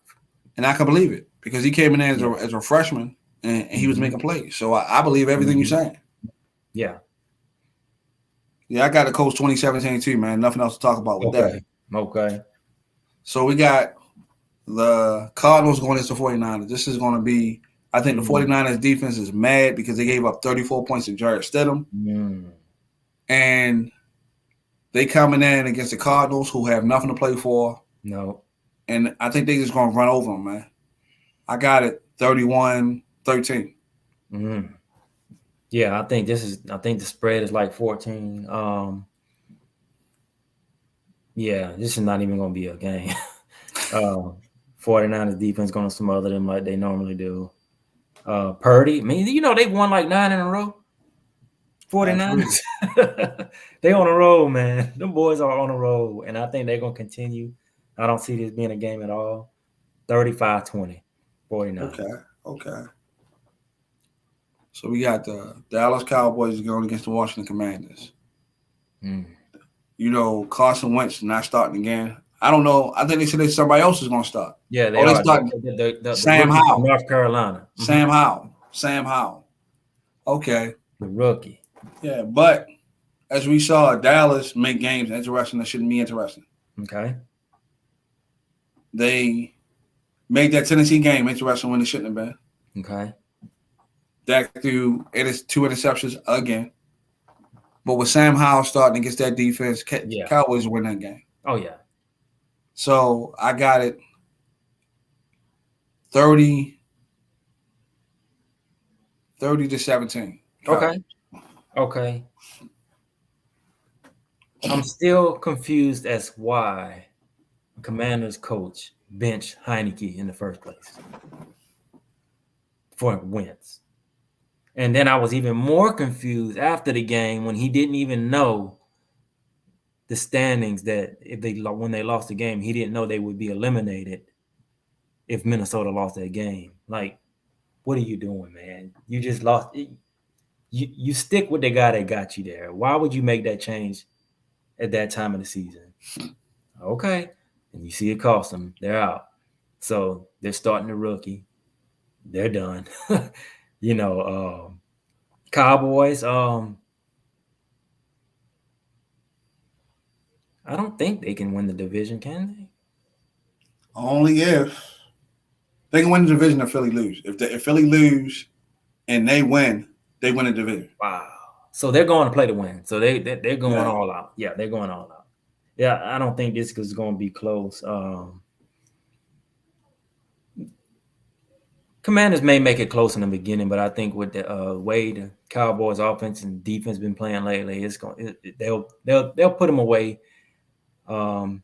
And I can believe it, because he came in as a freshman and he was making plays. So I believe everything you're saying. Yeah. Yeah, I got to coach 2017 too, man. Nothing else to talk about with that. Okay. So we got the Cardinals going against the 49ers. This is going to be, I think the 49ers defense is mad because they gave up 34 points to Jarrett Stidham. And they coming in against the Cardinals, who have nothing to play for. No. And I think they just going to run over them, man. I got it 31-13. Yeah, I think the spread is like 14. Yeah, this is not even going to be a game. 49ers defense going to smother them like they normally do. Purdy, I mean, they've won like 9 in a row. 49ers. They on a roll, man. Them boys are on a roll, and I think they're going to continue. I don't see this being a game at all. 35-20, 49. Okay. So we got the Dallas Cowboys going against the Washington Commanders. You know, Carson Wentz not starting again. I don't know. I think they said that somebody else is going to start. Yeah, they are. They starting the Sam rookie from Howell. North Carolina. Sam Howell. Okay. The rookie. Yeah, but as we saw, Dallas make games interesting that shouldn't be interesting. Okay. They made that Tennessee game interesting when it shouldn't have been. Okay. Dak threw 2 interceptions again. But with Sam Howell starting against that defense, Cowboys win that game. Oh, yeah. So I got it 30-17. Okay. I'm still confused as why Commanders coach benched Heineke in the first place for Wentz. And then I was even more confused after the game when he didn't even know the standings, that when they lost the game, he didn't know they would be eliminated if Minnesota lost that game. Like, what are you doing, man? You just lost. You stick with the guy that got you there. Why would you make that change at that time of the season? Okay. And you see it cost them. They're out. So they're starting the rookie. They're done. Cowboys, I don't think they can win the division, can they? Only if they can win the division if Philly lose. If Philly lose and they win the division. Wow. So they're going to play to win. So they're going all out. Yeah, they're going all out. Yeah, I don't think this is going to be close. Commanders may make it close in the beginning, but I think with the way the Cowboys offense and defense been playing lately, they'll put them away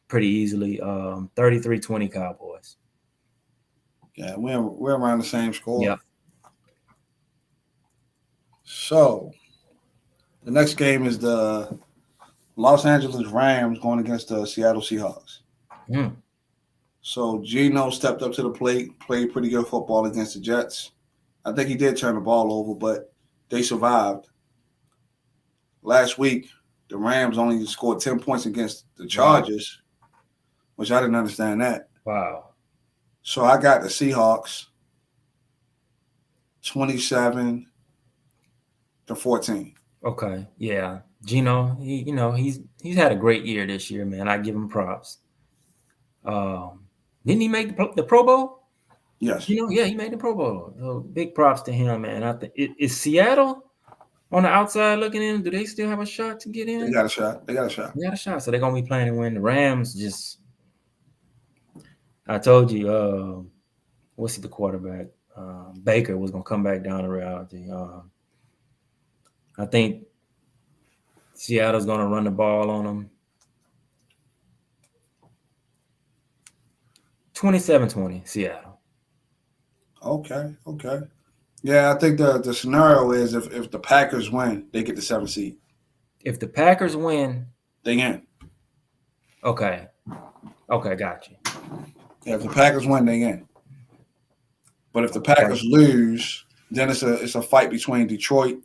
pretty easily. 33-20 Cowboys. Yeah, we're around the same score. Yeah. So the next game is the Los Angeles Rams going against the Seattle Seahawks. So Geno stepped up to the plate, played pretty good football against the Jets. I think he did turn the ball over, but they survived. Last week, the Rams only scored 10 points against the Chargers, which I didn't understand that. Wow. So I got the Seahawks 27-14. Okay. Yeah. Geno, he's had a great year this year, man. I give him props. Didn't he make the Pro Bowl? Yes. He made the Pro Bowl. So big props to him, man. I think is Seattle on the outside looking in. Do they still have a shot to get in? They got a shot. So they're gonna be playing to win. The Rams just. I told you, what's the quarterback? Baker was gonna come back down to reality. I think Seattle's gonna run the ball on them. 27-20, Seattle. Okay. Yeah, I think the scenario is if the Packers win, they get the 7th seed. If the Packers win, they in. Okay, got you. Yeah, if the Packers win, they in. But if the Packers lose, then it's a fight between Detroit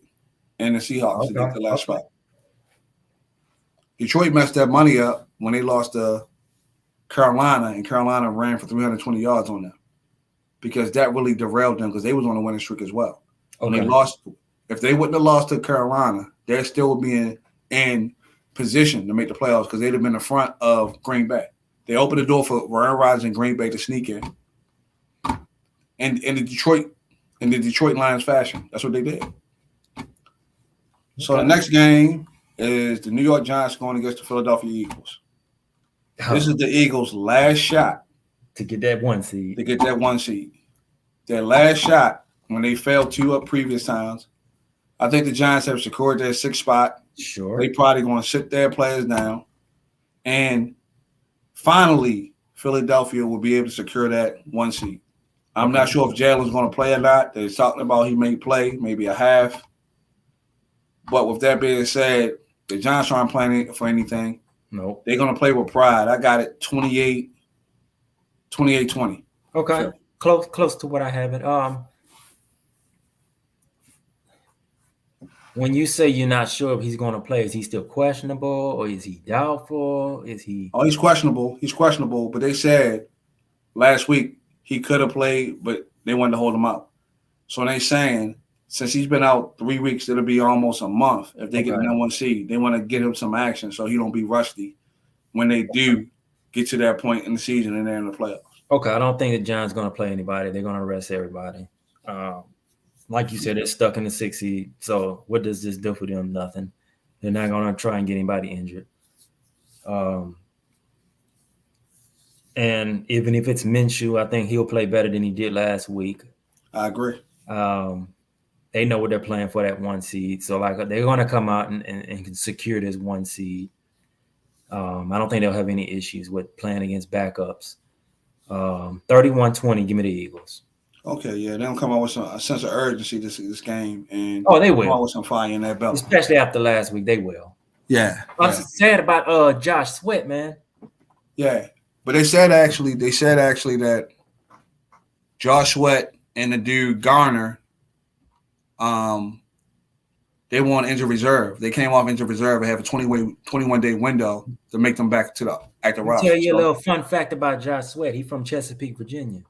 and the Seahawks to get the last spot. Detroit messed that money up when they lost to Carolina, and Carolina ran for 320 yards on them because that really derailed them because they was on a winning streak as well. When they lost, if they wouldn't have lost to Carolina, they still would be in position to make the playoffs because they'd have been in front of Green Bay. They opened the door for Aaron Rodgers and Green Bay to sneak in. And in the Detroit Lions fashion, that's what they did. So the next game is the New York Giants going against the Philadelphia Eagles. This is the Eagles' last shot to get that 1 seed. Their last shot when they failed 2 up previous times. I think the Giants have secured their 6th spot. Sure. They probably going to sit their players down. And finally, Philadelphia will be able to secure that 1 seed. I'm not sure if Jalen's going to play or not. They're talking about he may play, maybe a half. But with that being said, the Giants aren't playing for anything. Nope. They're going to play with pride. I got it 28-20. Okay, So, close to what I have it. When you say you're not sure if he's going to play, is he still questionable or is he doubtful? Is he he's questionable. He's questionable, but they said last week he could have played, but they wanted to hold him out. So they saying since he's been out 3 weeks, it'll be almost a month. If they get the okay? number one seed, they want to get him some action so he don't be rusty when they do get to that point in the season and they're in the playoffs. Okay, I don't think that John's going to play anybody. They're going to rest everybody. Like you said, they're stuck in the 6th seed. So what does this do for them? Nothing. They're not going to try and get anybody injured. And even if it's Minshew, I think he'll play better than he did last week. I agree. They know what they're playing for that 1 seed. So like they're going to come out and secure this 1 seed. I don't think they'll have any issues with playing against backups. 31-20, give me the Eagles. Okay, yeah, they don't come out with a sense of urgency this game, and they will come out with some fire in that belt, especially after last week. They will. Yeah, I'm sad about Josh Sweat, man. Yeah, but they said actually that Josh Sweat and the dude Garner, they want injured reserve. They came off injured reserve and have a 21-day window to make them back to the active roster. Tell you a little fun fact about Josh Sweat. He's from Chesapeake, Virginia.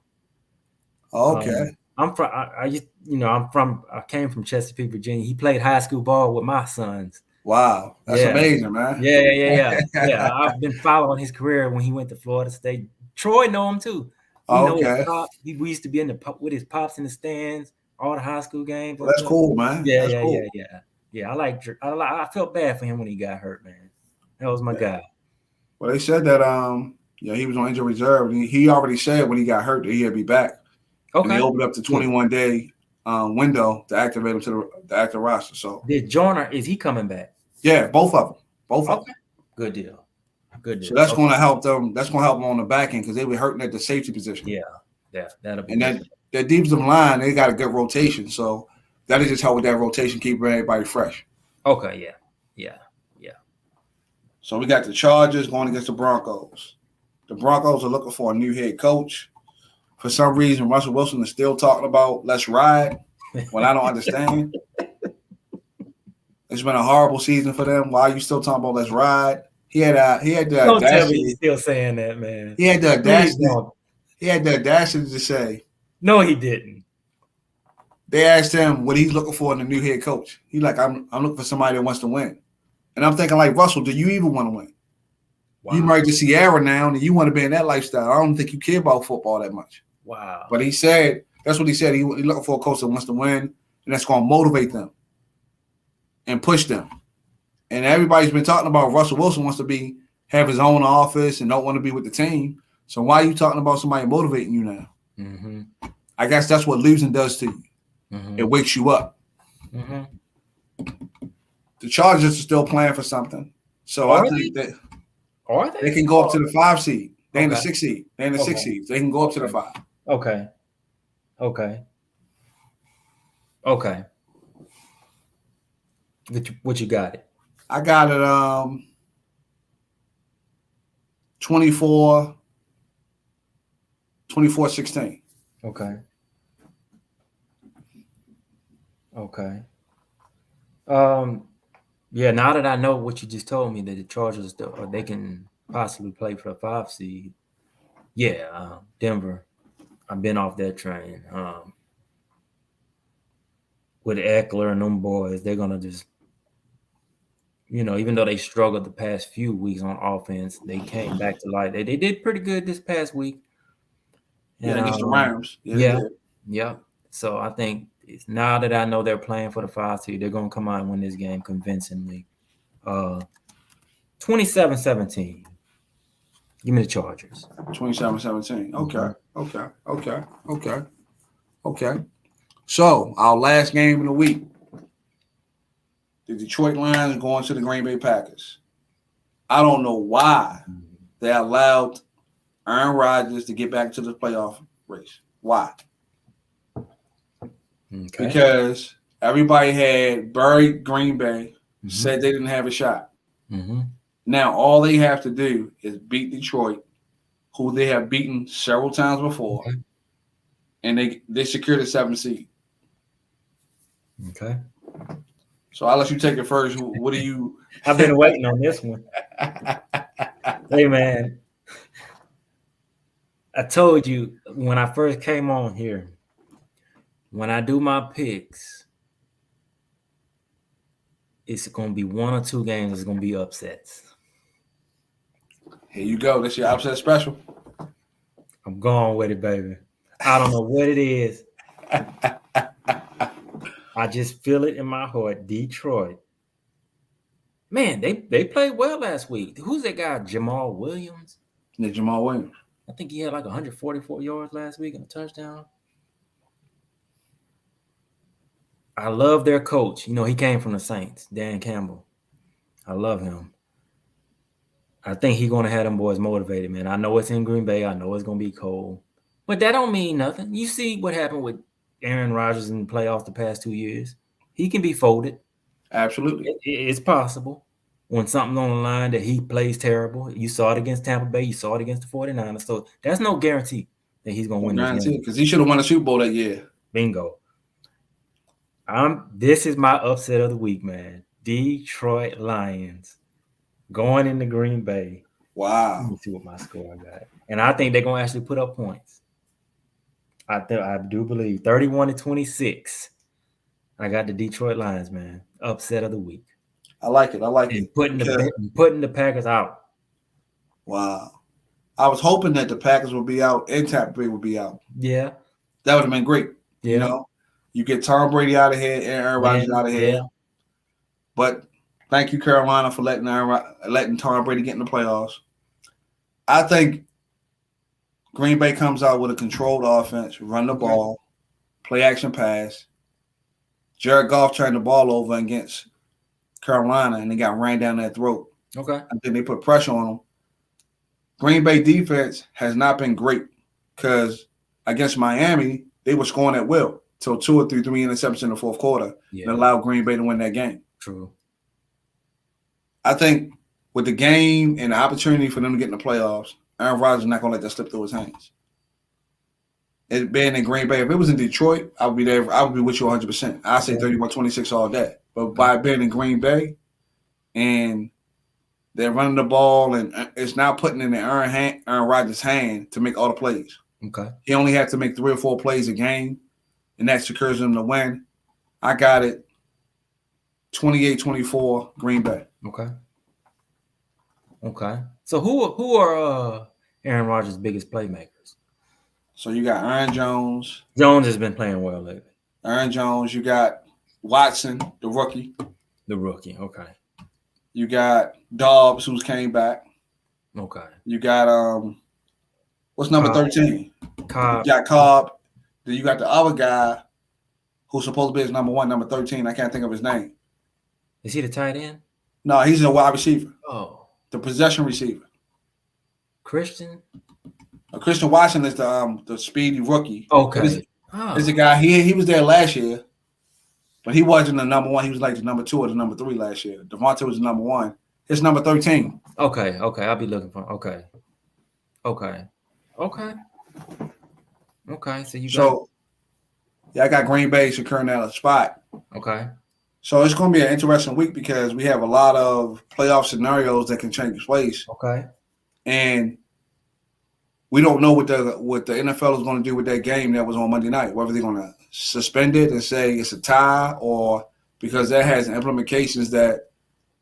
Okay. I'm from. I came from Chesapeake, Virginia. He played high school ball with my sons. Wow, that's amazing, man. Yeah. I've been following his career when he went to Florida State. Troy know him too. We used to be with his pops in the stands, all the high school games. Well, that's cool, man. Yeah. I felt bad for him when he got hurt, man. That was my guy. Well, they said that he was on injured reserve. He already said when he got hurt that he'd be back. Okay. And they opened up the 21-day window to activate him to the active roster. So did Joyner, is he coming back? Yeah, both of them. Both of them. Good deal. So that's going to help them. That's going to help them on the back end because they were hurting at the safety position. Yeah, that'll be. And that defensive line, they got a good rotation. So that'll just help with that rotation, keep everybody fresh. Okay, yeah. So we got the Chargers going against the Broncos. The Broncos are looking for a new head coach. For some reason, Russell Wilson is still talking about let's ride. When I don't understand. It's been a horrible season for them. Why are you still talking about let's ride? He had the don't audacity. Tell me he's still saying that, man. He had the audacity. He had the audacity to say. No, he didn't. They asked him what he's looking for in a new head coach. He's like, I'm looking for somebody that wants to win. And I'm thinking, like, Russell, do you even want to win? Wow. You married to Sierra now, and you want to be in that lifestyle. I don't think you care about football that much. Wow. But he said, that's what he said. He's looking for a coach that wants to win, and that's going to motivate them and push them. And everybody's been talking about Russell Wilson wants to have his own office and don't want to be with the team. So why are you talking about somebody motivating you now? Mm-hmm. I guess that's what losing does to you. Mm-hmm. It wakes you up. Mm-hmm. The Chargers are still playing for something. So I think that they can go up to the 5 seed. They're in the 6 seed. They're in the 6 seeds. They can go up to the 5. Okay. What you got it? I got it 24-16. Okay. Yeah, now that I know what you just told me that the Chargers they can possibly play for the 5 seed. Yeah, Denver. I've been off that train. With Eckler and them boys, they're gonna just, even though they struggled the past few weeks on offense, they came back to life. They did pretty good this past week. And, against the Rams. Yeah. So I think now that I know they're playing for the 5 seed, they're gonna come out and win this game convincingly. 27-17. Give me the Chargers. 27-17. Okay. So our last game of the week. The Detroit Lions going to the Green Bay Packers. I don't know why they allowed Aaron Rodgers to get back to the playoff race. Why? Okay. Because everybody had buried Green Bay, said they didn't have a shot. Mm-hmm. Now all they have to do is beat Detroit, who they have beaten several times before, and they secured the 7th seed. Okay. So I'll let you take it first. What do you? I've been waiting on this one. Hey, man. I told you when I first came on here, when I do my picks, it's going to be 1 or 2 games that's going to be upsets. Here you go. That's your upset special. I'm going with it, baby. I don't know what it is. I just feel it in my heart. Detroit. Man, they played well last week. Who's that guy? Jamal Williams? Yeah, Jamal Williams. I think he had like 144 yards last week and a touchdown. I love their coach. You know, he came from the Saints, Dan Campbell. I love him. I think he's going to have them boys motivated, man. I know it's in Green Bay. I know it's going to be cold. But that don't mean nothing. You see what happened with Aaron Rodgers in the playoffs the past 2 years. He can be folded. Absolutely. It's possible. When something's on the line that he plays terrible. You saw it against Tampa Bay. You saw it against the 49ers. So that's no guarantee that he's going to win this game. Because he should have won a Super Bowl that year. Bingo. This is my upset of the week, man. Detroit Lions going into Green Bay. Wow. Let me see what my score I got. And I think they're going to actually put up points. I do believe 31-26. I got the Detroit Lions, man. Upset of the week. I like it. And putting the Packers out. Wow. I was hoping that the Packers would be out and Tampa Bay would be out. Yeah. That would have been great. Yeah. You know, you get Tom Brady out of here and Aaron Rodgers out of here. Yeah. But thank you, Carolina, for letting Tom Brady get in the playoffs. I think Green Bay comes out with a controlled offense, run the ball, play action pass. Jared Goff turned the ball over against Carolina, and they got ran down their throat. Okay. I think they put pressure on them. Green Bay defense has not been great because against Miami, they were scoring at will till 2 or 3 interceptions in the fourth quarter and allowed Green Bay to win that game. True. I think with the game and the opportunity for them to get in the playoffs, Aaron Rodgers is not going to let that slip through his hands. It being in Green Bay, if it was in Detroit, I would be there. I would be with you 100%. I say 31-26 all day. But by being in Green Bay, and they're running the ball, and it's now putting in Aaron Rodgers' hand to make all the plays. Okay. He only has to make 3 or 4 plays a game, and that secures him to win. I got it 28-24 Green Bay. Okay. So who are Aaron Rodgers' biggest playmakers? So you got Aaron Jones. Jones has been playing well lately. Aaron Jones. You got Watson, the rookie. Okay. You got Dobbs, who's came back. Okay. You got what's number 13? Cobb. You got Cobb. Then you got the other guy who's supposed to be his number 1, number 13. I can't think of his name. Is he the tight end? No, he's a wide receiver. Oh. The possession receiver. Christian Watson is the speedy rookie. Okay. This a guy. He was there last year, but he wasn't the number 1. He was like the number 2 or the number 3 last year. Devontae was the number 1. His number 13. Okay. I'll be looking for. Okay. So I got Green Bay securing that spot. Okay. So it's going to be an interesting week because we have a lot of playoff scenarios that can change place. Okay. And we don't know what the NFL is going to do with that game that was on Monday night, whether they're going to suspend it and say it's a tie, or because that has implications that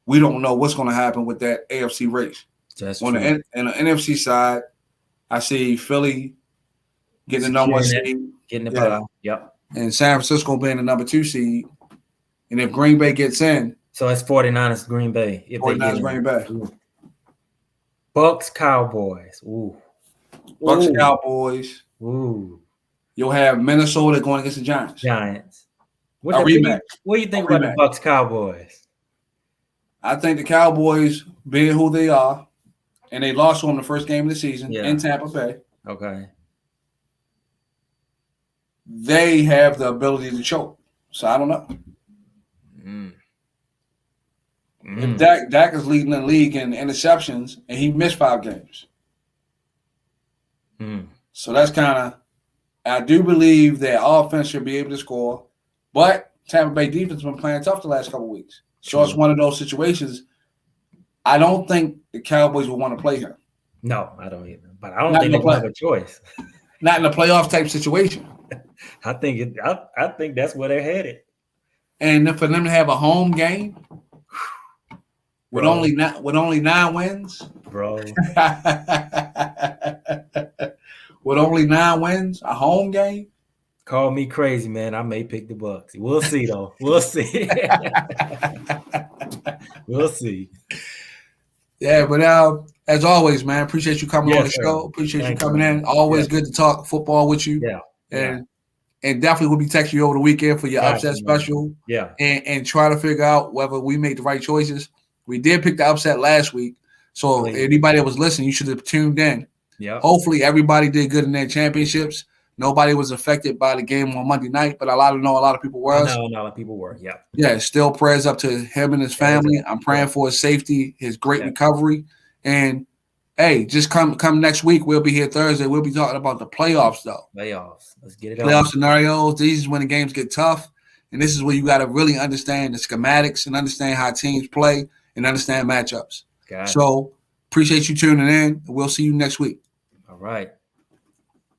we don't know what's going to happen with that AFC race. That's on true. the NFC side, I see Philly getting the number 1 seed. Getting the playoff. Yep. And San Francisco being the number 2 seed. And if Green Bay gets in. So it's 49ers Green Bay. 49ers Green Bay. Ooh. Bucks Cowboys. Ooh. Bucks Cowboys. Ooh. You'll have Minnesota going against the Giants. What do you think about the Bucks Cowboys? I think the Cowboys, being who they are, and they lost on the first game of the season in Tampa Bay. Okay. They have the ability to choke. So I don't know. If Dak is leading the league in interceptions, and he missed 5 games. So that's kind of I do believe their offense should be able to score, but Tampa Bay defense has been playing tough the last couple of weeks. So it's one of those situations. I don't think the Cowboys will want to play him. No, I don't either. But I don't think they're going to have a choice. Not in a playoff type situation. I think that's where they're headed. And for them to have a home game with only 9 wins, bro. With only 9 wins, a home game. Call me crazy, man. I may pick the Bucks. We'll see, though. We'll see. We'll see. Yeah, but as always, man, appreciate you coming on the show. Appreciate you coming in. Always good to talk football with you. Yeah. And definitely we'll be texting you over the weekend for your upset special. Yeah. And try to figure out whether we made the right choices. We did pick the upset last week. So anybody that was listening, you should have tuned in. Yeah. Hopefully everybody did good in their championships. Nobody was affected by the game on Monday night, but a lot of people were. No, a lot of people were. Yeah. Yeah. Still prayers up to him and his family. I'm praying for his safety, his great recovery. And hey, just come next week. We'll be here Thursday. We'll be talking about the playoffs, though. Playoffs. Let's get it Playoff scenarios. These is when the games get tough. And this is where you got to really understand the schematics and understand how teams play and understand matchups. So appreciate you tuning in. We'll see you next week. All right.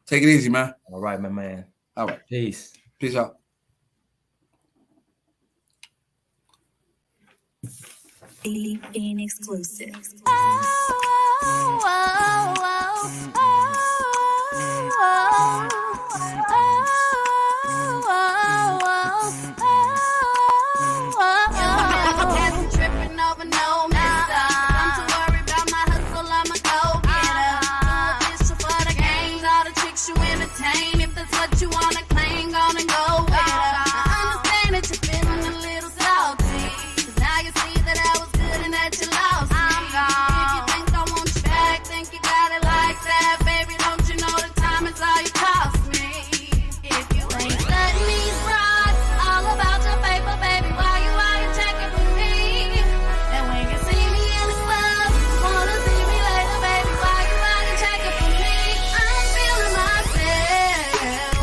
Take it easy, man. All right, my man. All right. Peace. Peace out. Being exclusive. Oh, oh, oh, oh.